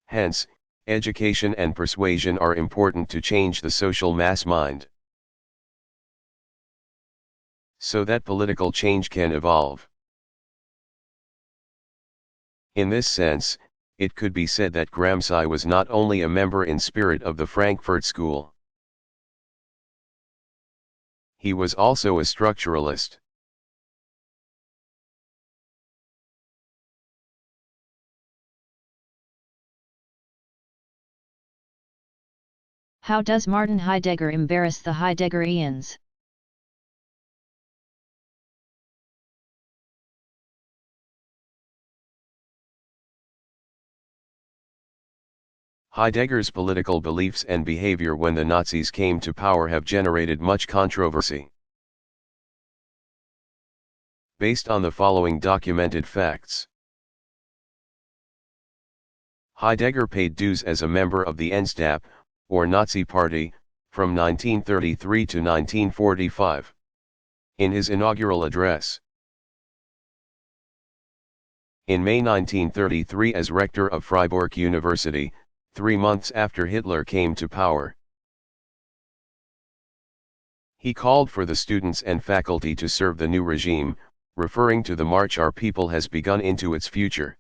Hence, education and persuasion are important to change the social mass mind, so that political change can evolve. In this sense, it could be said that Gramsci was not only a member in spirit of the Frankfurt School, he was also a structuralist. How does Martin Heidegger embarrass the Heideggerians? Heidegger's political beliefs and behavior when the Nazis came to power have generated much controversy. Based on the following documented facts. Heidegger paid dues as a member of the NSDAP, or Nazi Party, from 1933 to 1945. In his inaugural address in May 1933 as rector of Freiburg University, 3 months after Hitler came to power, he called for the students and faculty to serve the new regime, referring to the march our people has begun into its future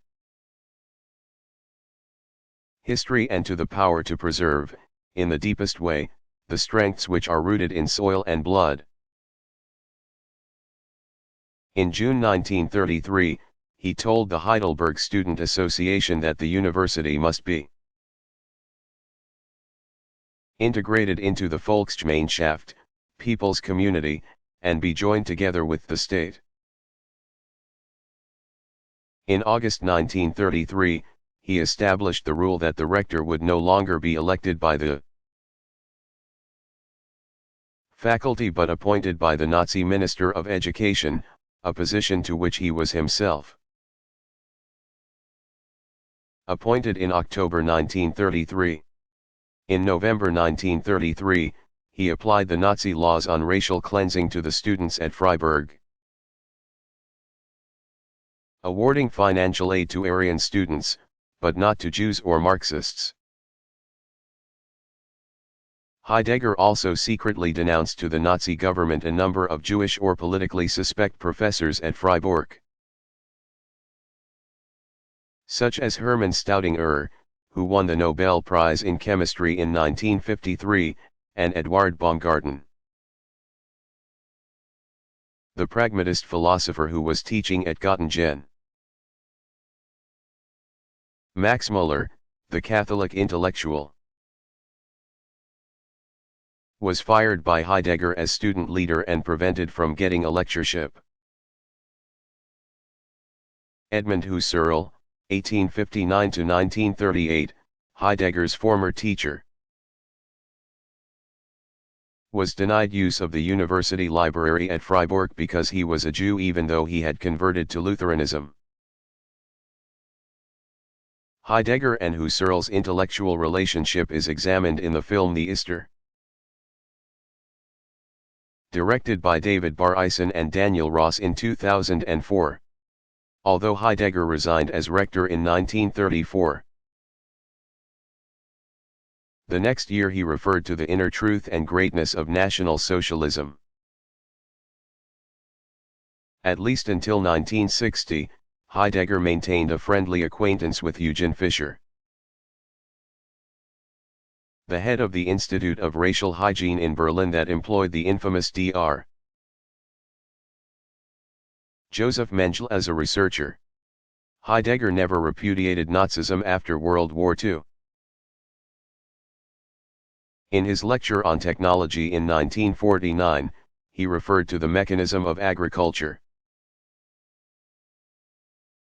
history and to the power to preserve, in the deepest way, the strengths which are rooted in soil and blood. In June 1933, he told the Heidelberg Student Association that the university must be integrated into the Volksgemeinschaft, people's community, and be joined together with the state. In August 1933, he established the rule that the rector would no longer be elected by the faculty but appointed by the Nazi Minister of Education, a position to which he was himself appointed in October 1933. In November 1933, he applied the Nazi laws on racial cleansing to the students at Freiburg, awarding financial aid to Aryan students, but not to Jews or Marxists. Heidegger also secretly denounced to the Nazi government a number of Jewish or politically suspect professors at Freiburg, such as Hermann Staudinger, who won the Nobel Prize in Chemistry in 1953, and Eduard Baumgarten, the pragmatist philosopher who was teaching at Göttingen. Max Müller, the Catholic intellectual, was fired by Heidegger as student leader and prevented from getting a lectureship. Edmund Husserl, 1859 to 1938, Heidegger's former teacher, was denied use of the university library at Freiburg because he was a Jew even though he had converted to Lutheranism. Heidegger and Husserl's intellectual relationship is examined in the film The Easter, directed by David Bar-Eisen and Daniel Ross in 2004. Although Heidegger resigned as rector in 1934, the next year he referred to the inner truth and greatness of National Socialism. At least until 1960, Heidegger maintained a friendly acquaintance with Eugen Fischer, the head of the Institute of Racial Hygiene in Berlin that employed the infamous Dr. Joseph Mengele as a researcher. Heidegger never repudiated Nazism after World War II. In his lecture on technology in 1949, he referred to the mechanism of agriculture,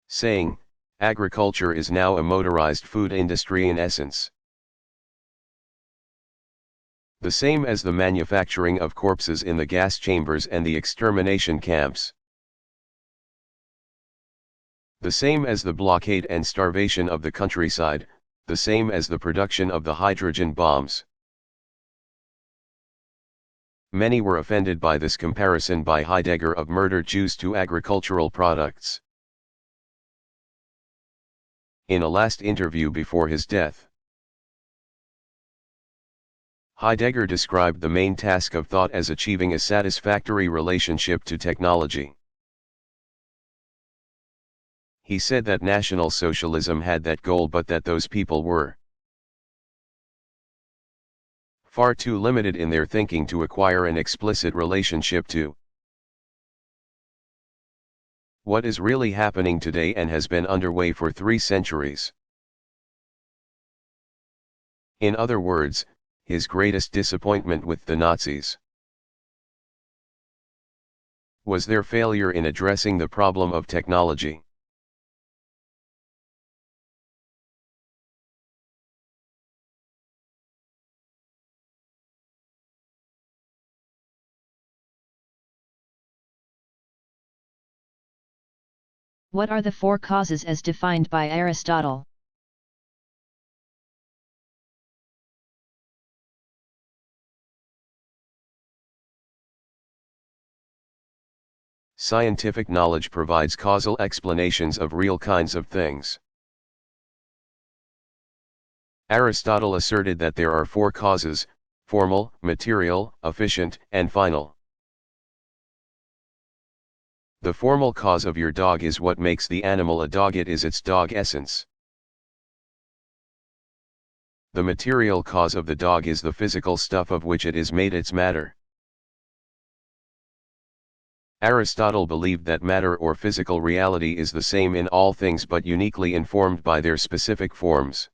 saying, "Agriculture is now a motorized food industry in essence. The same as the manufacturing of corpses in the gas chambers and the extermination camps. The same as the blockade and starvation of the countryside, the same as the production of the hydrogen bombs." Many were offended by this comparison by Heidegger of murdered Jews to agricultural products. In a last interview before his death, Heidegger described the main task of thought as achieving a satisfactory relationship to technology. He said that National Socialism had that goal, but that those people were far too limited in their thinking to acquire an explicit relationship to what is really happening today and has been underway for 3 centuries. In other words, his greatest disappointment with the Nazis was their failure in addressing the problem of technology. What are the 4 causes as defined by Aristotle? Scientific knowledge provides causal explanations of real kinds of things. Aristotle asserted that there are 4 causes: formal, material, efficient, and final. The formal cause of your dog is what makes the animal a dog. It is its dog essence. The material cause of the dog is the physical stuff of which it is made, its matter. Aristotle believed that matter or physical reality is the same in all things but uniquely informed by their specific forms.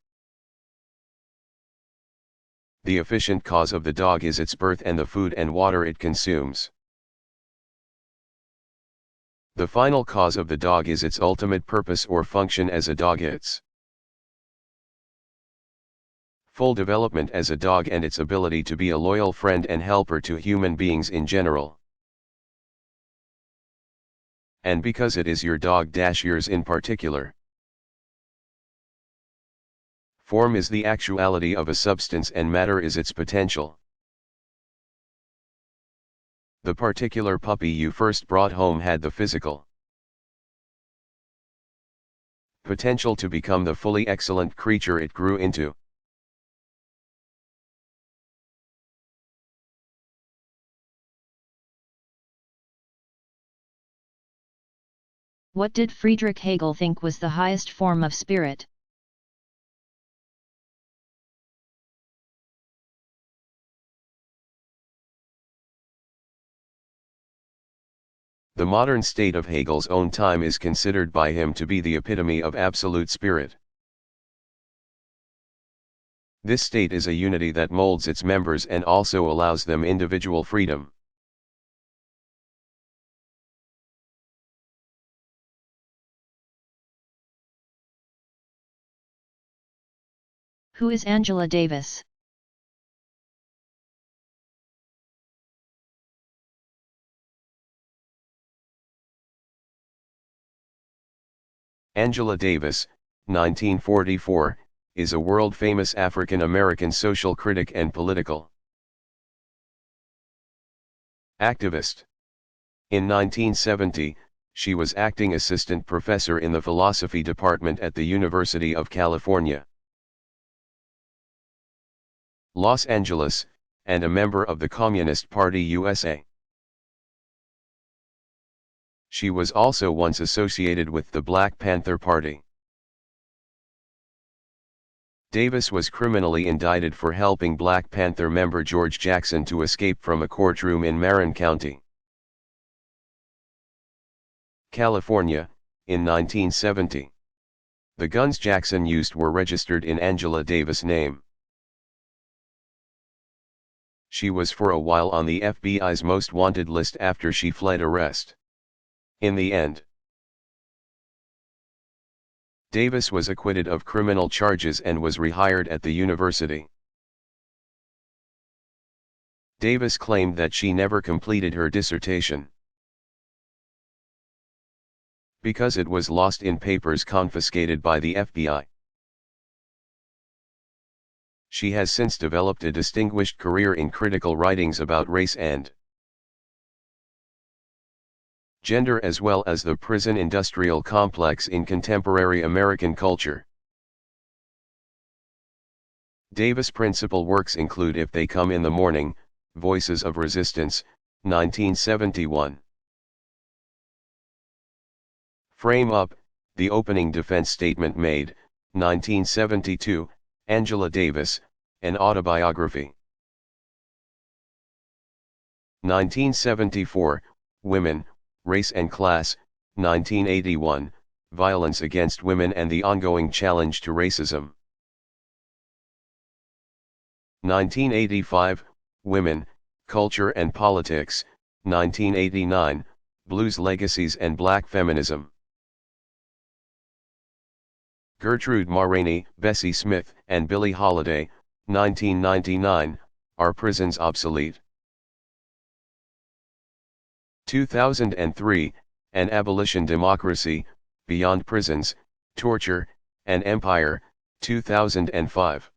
The efficient cause of the dog is its birth and the food and water it consumes. The final cause of the dog is its ultimate purpose or function as a dog, its full development as a dog, and its ability to be a loyal friend and helper to human beings in general. And because it is your dog, yours in particular. Form is the actuality of a substance and matter is its potential. The particular puppy you first brought home had the physical potential to become the fully excellent creature it grew into. What did Friedrich Hegel think was the highest form of spirit? The modern state of Hegel's own time is considered by him to be the epitome of absolute spirit. This state is a unity that molds its members and also allows them individual freedom. Who is Angela Davis? Angela Davis, 1944, is a world-famous African-American social critic and political activist. In 1970, she was acting assistant professor in the philosophy department at the University of California, Los Angeles, and a member of the Communist Party USA. She was also once associated with the Black Panther Party. Davis was criminally indicted for helping Black Panther member George Jackson to escape from a courtroom in Marin County, California, in 1970. The guns Jackson used were registered in Angela Davis' name. She was for a while on the FBI's most wanted list after she fled arrest. In the end, Davis was acquitted of criminal charges and was rehired at the university. Davis claimed that she never completed her dissertation because it was lost in papers confiscated by the FBI. She has since developed a distinguished career in critical writings about race and gender, as well as the prison industrial complex in contemporary American culture. Davis' principal works include If They Come in the Morning, Voices of Resistance, 1971. Frame Up, The Opening Defense Statement Made, 1972, Angela Davis, An Autobiography. 1974, Women, Race and Class, 1981, Violence Against Women and the Ongoing Challenge to Racism. 1985, Women, Culture and Politics, 1989, Blues Legacies and Black Feminism. Gertrude Ma Rainey, Bessie Smith, and Billie Holiday, 1999, Are Prisons Obsolete? 2003, An Abolition Democracy, Beyond Prisons, Torture, and Empire, 2005.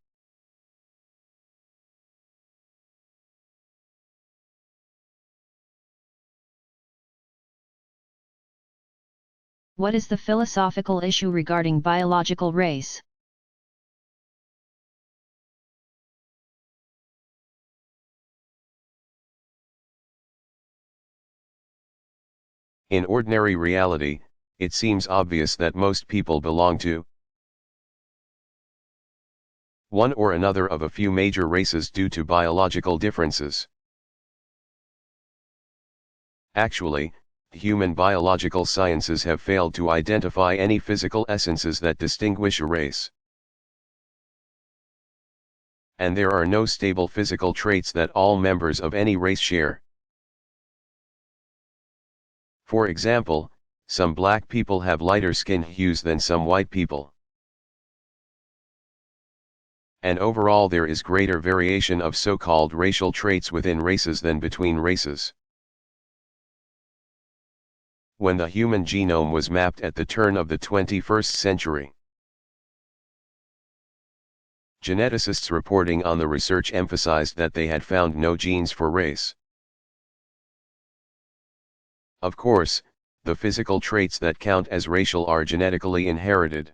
What is the philosophical issue regarding biological race? In ordinary reality, it seems obvious that most people belong to one or another of a few major races due to biological differences. Actually, human biological sciences have failed to identify any physical essences that distinguish a race. And there are no stable physical traits that all members of any race share. For example, some black people have lighter skin hues than some white people. And overall there is greater variation of so-called racial traits within races than between races. When the human genome was mapped at the turn of the 21st century, geneticists reporting on the research emphasized that they had found no genes for race. Of course, the physical traits that count as racial are genetically inherited.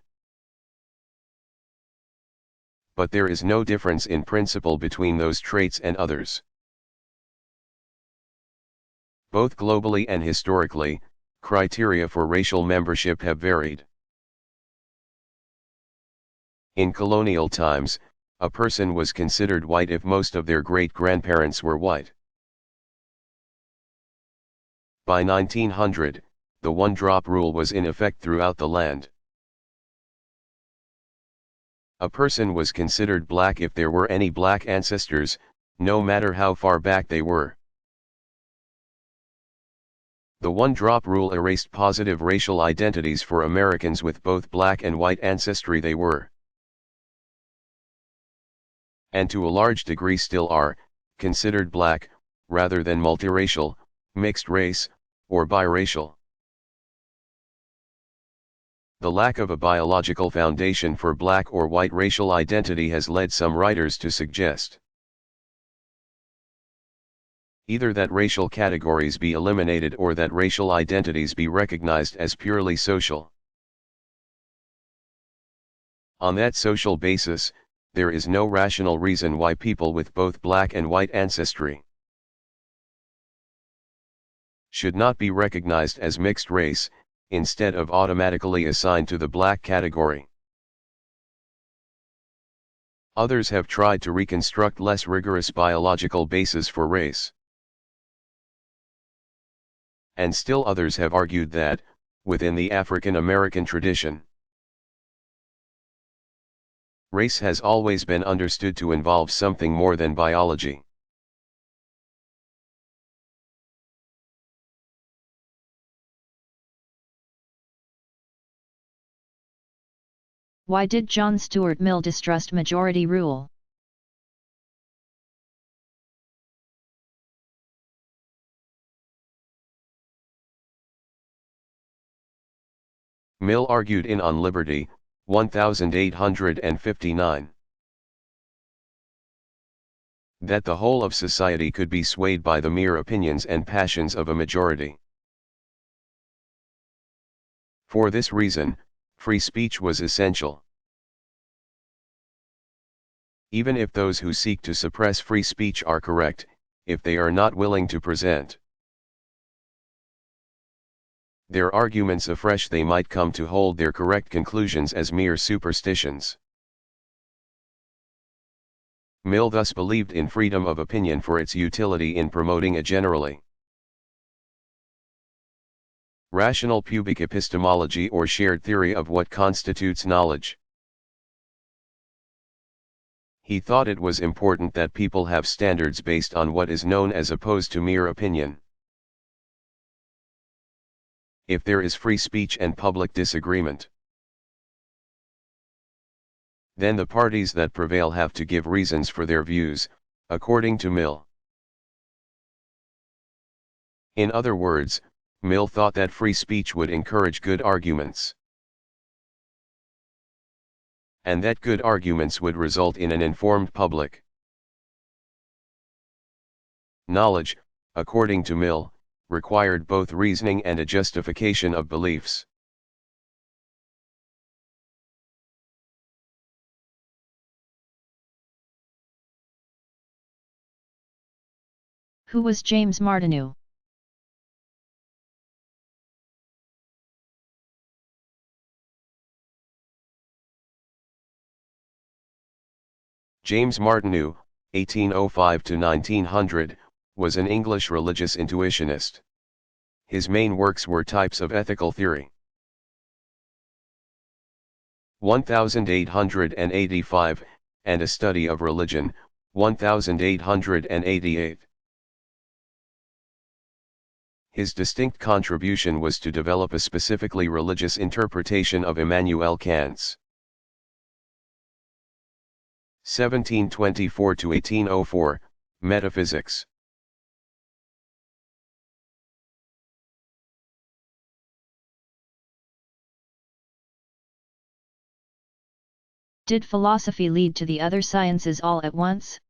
But there is no difference in principle between those traits and others. Both globally and historically, criteria for racial membership have varied. In colonial times, a person was considered white if most of their great-grandparents were white. By 1900, the one-drop rule was in effect throughout the land. A person was considered black if there were any black ancestors, no matter how far back they were. The one-drop rule erased positive racial identities for Americans with both black and white ancestry. They were, and to a large degree still are, considered black, rather than multiracial, mixed race, or biracial. The lack of a biological foundation for black or white racial identity has led some writers to suggest either that racial categories be eliminated or that racial identities be recognized as purely social. On that social basis, there is no rational reason why people with both black and white ancestry should not be recognized as mixed race, instead of automatically assigned to the black category. Others have tried to reconstruct less rigorous biological bases for race. And still others have argued that, within the African American tradition. Race has always been understood to involve something more than biology. Why did John Stuart Mill distrust majority rule? Mill argued in On Liberty, 1859, that the whole of society could be swayed by the mere opinions and passions of a majority. For this reason, free speech was essential. Even if those who seek to suppress free speech are correct, if they are not willing to present their arguments afresh, they might come to hold their correct conclusions as mere superstitions. Mill thus believed in freedom of opinion for its utility in promoting a generally rational pubic epistemology or shared theory of what constitutes knowledge. He thought it was important that people have standards based on what is known as opposed to mere opinion. If there is free speech and public disagreement, then the parties that prevail have to give reasons for their views, according to Mill. In other words, Mill thought that free speech would encourage good arguments, and that good arguments would result in an informed public. Knowledge, according to Mill, required both reasoning and a justification of beliefs. Who was James Martineau? James Martineau, 1805 to 1900, was an English religious intuitionist. His main works were Types of Ethical Theory, 1885, and A Study of Religion, 1888. His distinct contribution was to develop a specifically religious interpretation of Immanuel Kant's 1724 to 1804, Metaphysics. Did philosophy lead to the other sciences all at once?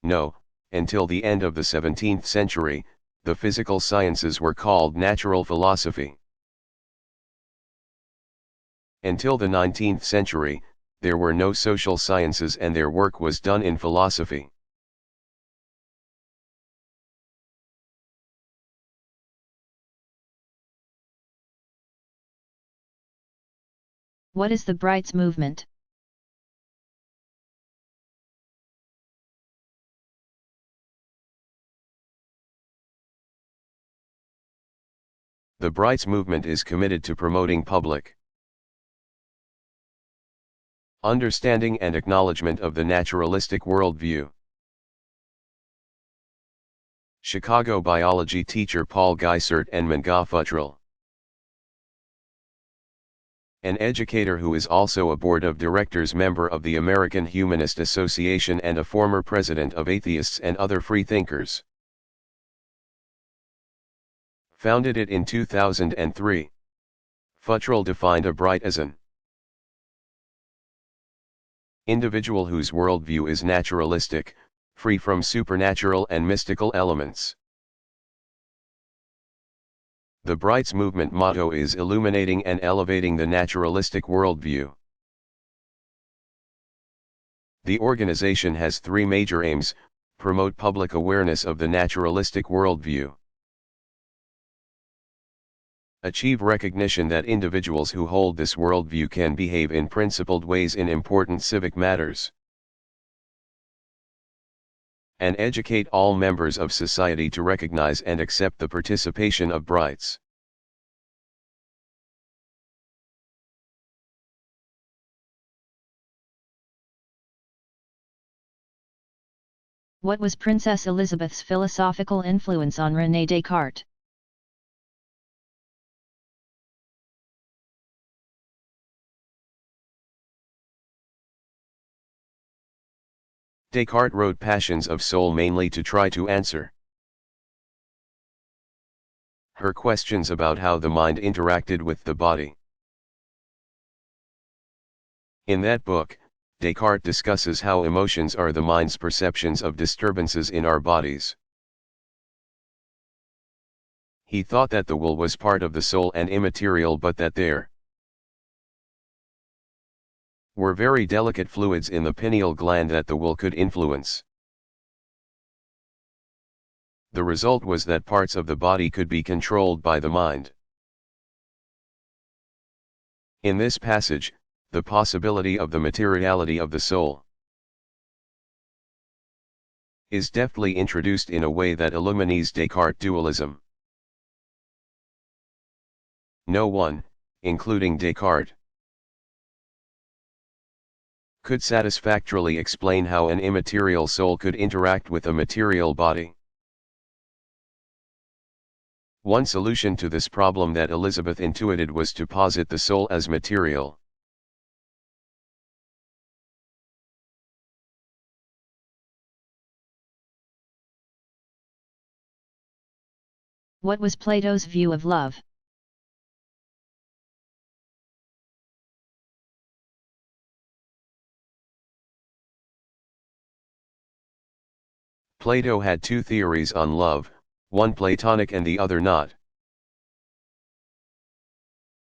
No, until the end of the 17th century, the physical sciences were called natural philosophy. Until the 19th century, there were no social sciences and their work was done in philosophy. What is the Brights movement? The Brights movement is committed to promoting public understanding and acknowledgement of the naturalistic worldview. Chicago biology teacher Paul Geisert and Manga Futrell. An educator who is also a board of directors member of the American Humanist Association and a former president of Atheists and Other Freethinkers. Founded it in 2003. Futrell defined a Bright as an individual whose worldview is naturalistic, free from supernatural and mystical elements. The Brights movement motto is illuminating and elevating the naturalistic worldview. The organization has three major aims: promote public awareness of the naturalistic worldview, achieve recognition that individuals who hold this worldview can behave in principled ways in important civic matters, and educate all members of society to recognize and accept the participation of brights. What was Princess Elizabeth's philosophical influence on René Descartes? Descartes wrote Passions of Soul mainly to try to answer her questions about how the mind interacted with the body. In that book, Descartes discusses how emotions are the mind's perceptions of disturbances in our bodies. He thought that the will was part of the soul and immaterial, but that there were very delicate fluids in the pineal gland that the will could influence. The result was that parts of the body could be controlled by the mind. In this passage, the possibility of the materiality of the soul is deftly introduced in a way that illumines Descartes' dualism. No one, including Descartes, could satisfactorily explain how an immaterial soul could interact with a material body. One solution to this problem that Elizabeth intuited was to posit the soul as material. What was Plato's view of love? Plato had two theories on love, one Platonic and the other not.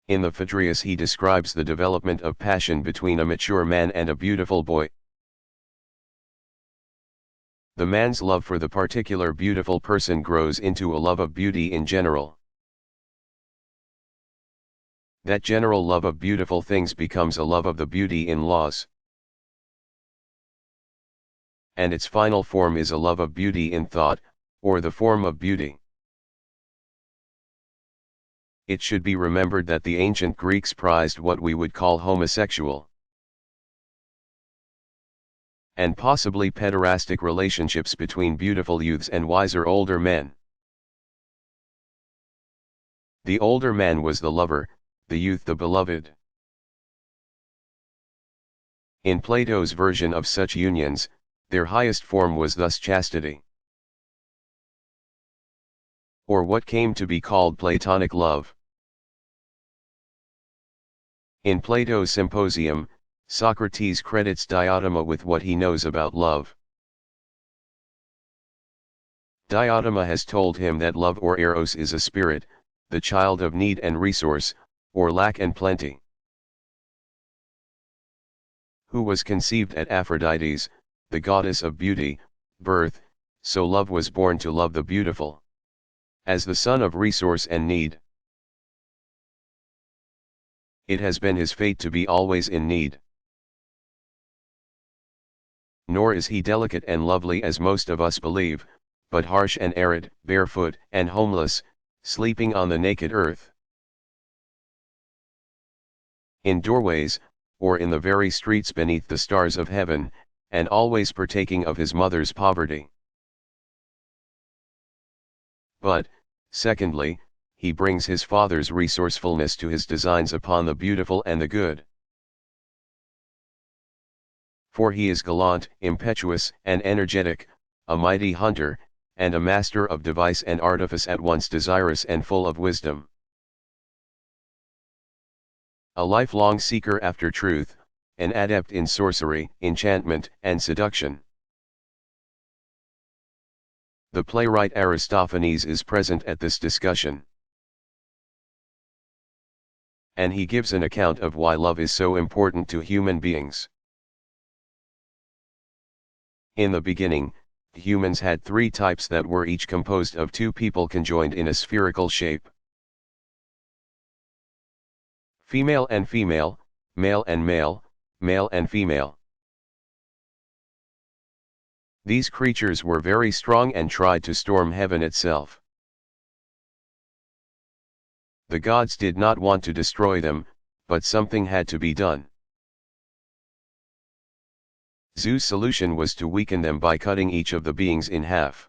In the Phaedrus he describes the development of passion between a mature man and a beautiful boy. The man's love for the particular beautiful person grows into a love of beauty in general. That general love of beautiful things becomes a love of the beauty in laws. And its final form is a love of beauty in thought, or the form of beauty. It should be remembered that the ancient Greeks prized what we would call homosexual and possibly pederastic relationships between beautiful youths and wiser older men. The older man was the lover, the youth the beloved. In Plato's version of such unions, their highest form was thus chastity, or what came to be called Platonic love. In Plato's Symposium, Socrates credits Diotima with what he knows about love. Diotima has told him that love or eros is a spirit, the child of need and resource, or lack and plenty, who was conceived at Aphrodite's, the goddess of beauty, birth, so love was born to love the beautiful, as the son of resource and need. It has been his fate to be always in need. Nor is he delicate and lovely as most of us believe, but harsh and arid, barefoot and homeless, sleeping on the naked earth. In doorways, or in the very streets beneath the stars of heaven, and always partaking of his mother's poverty. But, secondly, he brings his father's resourcefulness to his designs upon the beautiful and the good. For he is gallant, impetuous, and energetic, a mighty hunter, and a master of device and artifice, at once desirous and full of wisdom. A lifelong seeker after truth, an adept in sorcery, enchantment, and seduction. The playwright Aristophanes is present at this discussion, and he gives an account of why love is so important to human beings. In the beginning, humans had three types that were each composed of two people conjoined in a spherical shape. Female and female, male and male, male and female. These creatures were very strong and tried to storm heaven itself. The gods did not want to destroy them, but something had to be done. Zeus' solution was to weaken them by cutting each of the beings in half.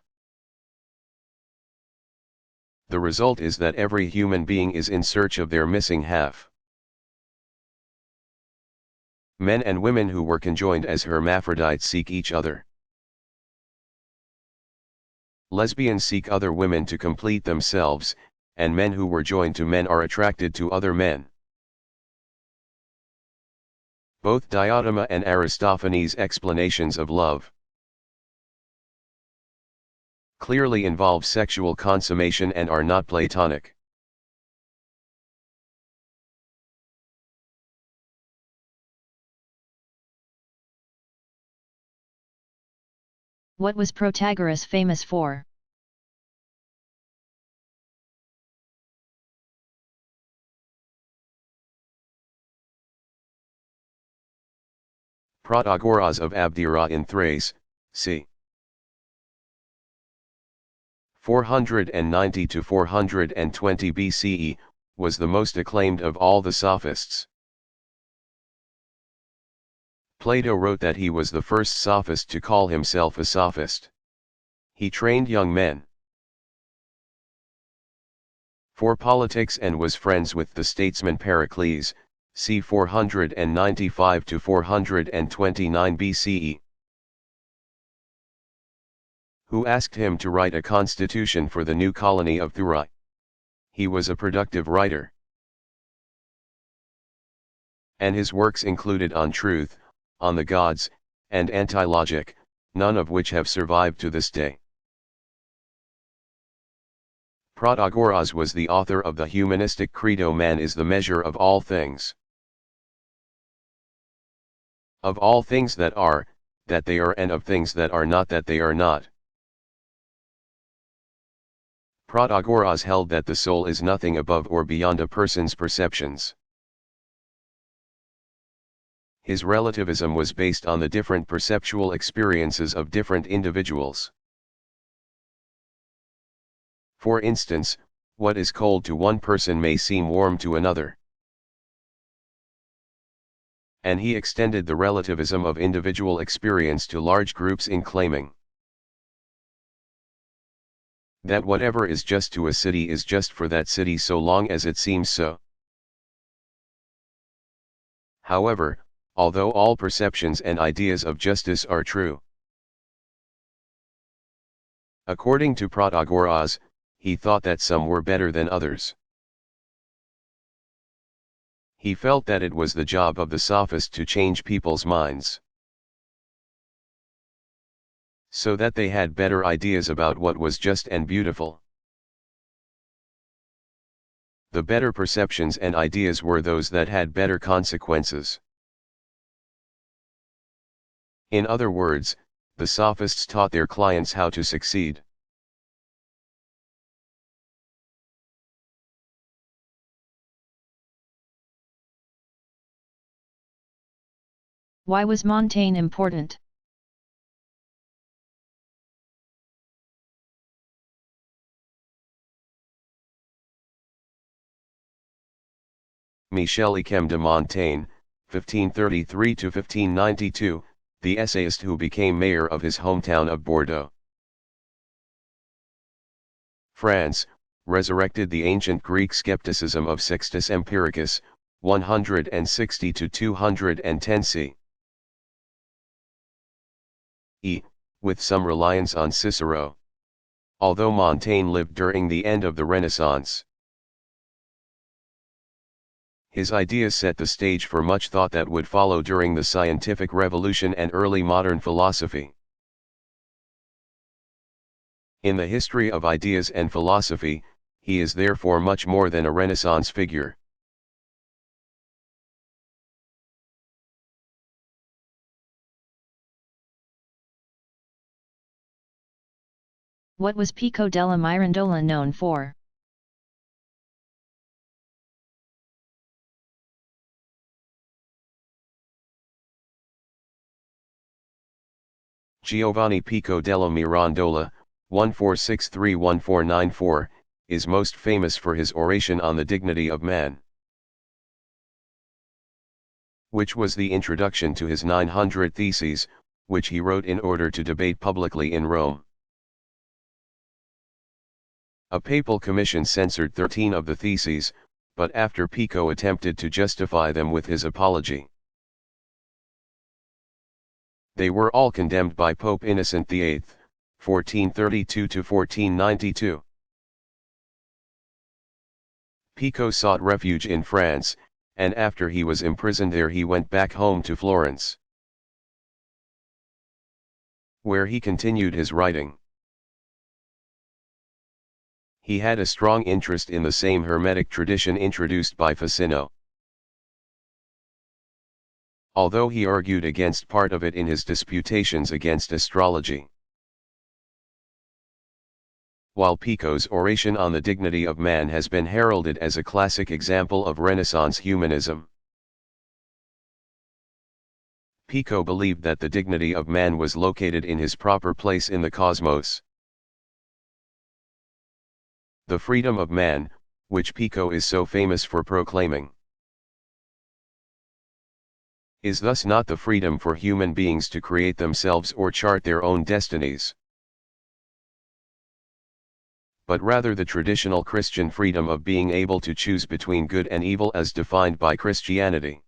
The result is that every human being is in search of their missing half. Men and women who were conjoined as hermaphrodites seek each other. Lesbians seek other women to complete themselves, and men who were joined to men are attracted to other men. Both Diotima and Aristophanes' explanations of love clearly involve sexual consummation and are not Platonic. What was Protagoras famous for? Protagoras of Abdera in Thrace, c. 490 to 420 BCE, was the most acclaimed of all the sophists. Plato wrote that he was the first sophist to call himself a sophist. He trained young men for politics and was friends with the statesman Pericles, c. 495 to 429 BCE, who asked him to write a constitution for the new colony of Thurii. He was a productive writer, and his works included On Truth, On the Gods, and Anti-Logic, none of which have survived to this day. Protagoras was the author of the humanistic credo Man is the measure of all things. Of all things that they are, and of things that are not, that they are not. Protagoras held that the soul is nothing above or beyond a person's perceptions. His relativism was based on the different perceptual experiences of different individuals. For instance, what is cold to one person may seem warm to another. And he extended the relativism of individual experience to large groups in claiming that whatever is just to a city is just for that city so long as it seems so. However, although all perceptions and ideas of justice are true, according to Protagoras, he thought that some were better than others. He felt that it was the job of the sophist to change people's minds, so that they had better ideas about what was just and beautiful. The better perceptions and ideas were those that had better consequences. In other words, the sophists taught their clients how to succeed. Why was Montaigne important? Michel Iquem de Montaigne, 1533 to 1592, the essayist who became mayor of his hometown of Bordeaux, France, resurrected the ancient Greek skepticism of Sextus Empiricus, 160 to 210 c. With some reliance on Cicero. Although Montaigne lived during the end of the Renaissance, his ideas set the stage for much thought that would follow during the scientific revolution and early modern philosophy. In the history of ideas and philosophy, he is therefore much more than a Renaissance figure. What was Pico della Mirandola known for? Giovanni Pico della Mirandola, 1463-1494, is most famous for his oration on the dignity of man, which was the introduction to his 900 Theses, which he wrote in order to debate publicly in Rome. A papal commission censored 13 of the Theses, but after Pico attempted to justify them with his apology, they were all condemned by Pope Innocent VIII, 1432-1492. Pico sought refuge in France, and after he was imprisoned there he went back home to Florence, where he continued his writing. He had a strong interest in the same Hermetic tradition introduced by Ficino, although he argued against part of it in his disputations against astrology. While Pico's oration on the dignity of man has been heralded as a classic example of Renaissance humanism, Pico believed that the dignity of man was located in his proper place in the cosmos. The freedom of man, which Pico is so famous for proclaiming, is thus not the freedom for human beings to create themselves or chart their own destinies, but rather the traditional Christian freedom of being able to choose between good and evil as defined by Christianity.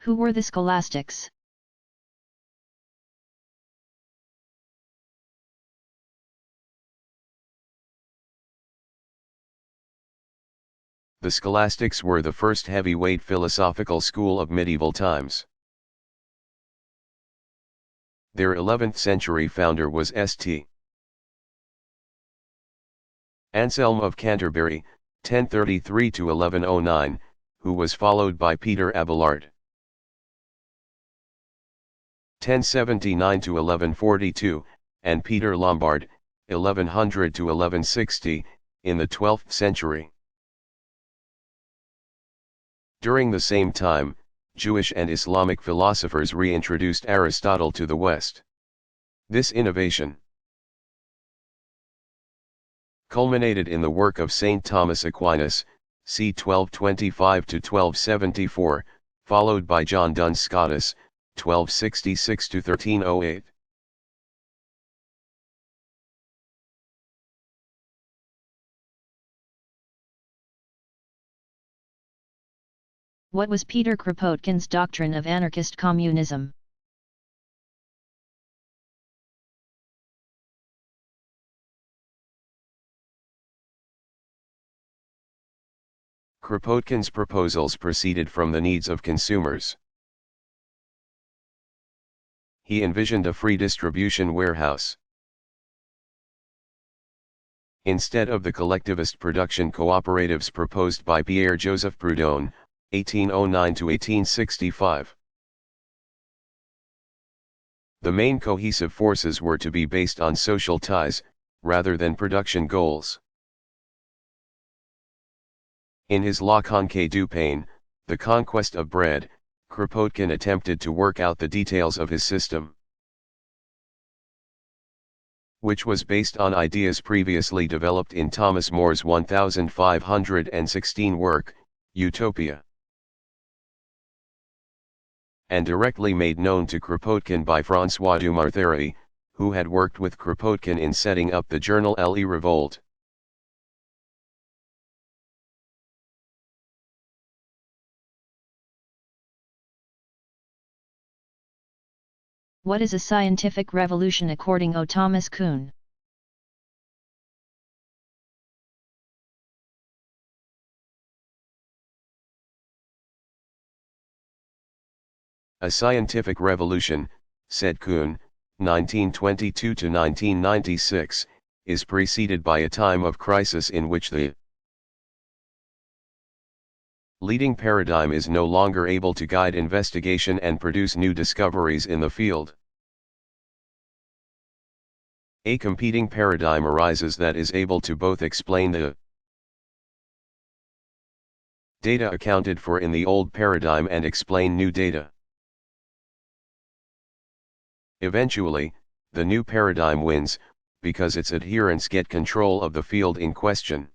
Who were the scholastics? The scholastics were the first heavyweight philosophical school of medieval times. Their 11th century founder was St. Anselm of Canterbury, 1033-1109, who was followed by Peter Abelard, 1079-1142, and Peter Lombard, 1100-1160, in the 12th century. During the same time, Jewish and Islamic philosophers reintroduced Aristotle to the West. This innovation culminated in the work of Saint Thomas Aquinas, c. 1225-1274, followed by John Duns Scotus, 1266-1308. What was Peter Kropotkin's doctrine of anarchist communism? Kropotkin's proposals proceeded from the needs of consumers. He envisioned a free distribution warehouse, instead of the collectivist production cooperatives proposed by Pierre-Joseph Proudhon, 1809-1865. The main cohesive forces were to be based on social ties, rather than production goals. In his La Conquête du Pain, The Conquest of Bread, Kropotkin attempted to work out the details of his system, which was based on ideas previously developed in Thomas More's 1516 work, Utopia, and directly made known to Kropotkin by François Dumartheray, who had worked with Kropotkin in setting up the journal Le Revolte. What is a scientific revolution according to Thomas Kuhn? A scientific revolution, said Kuhn, 1922-1996, is preceded by a time of crisis in which the leading paradigm is no longer able to guide investigation and produce new discoveries in the field. A competing paradigm arises that is able to both explain the data accounted for in the old paradigm and explain new data. Eventually, the new paradigm wins, because its adherents get control of the field in question.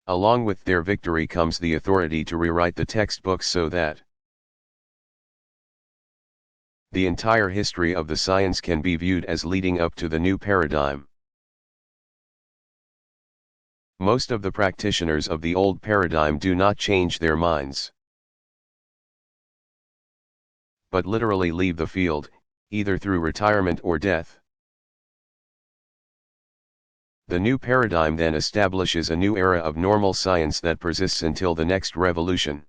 Along with their victory comes the authority to rewrite the textbooks so that the entire history of the science can be viewed as leading up to the new paradigm. Most of the practitioners of the old paradigm do not change their minds, but literally leave the field, either through retirement or death. The new paradigm then establishes a new era of normal science that persists until the next revolution.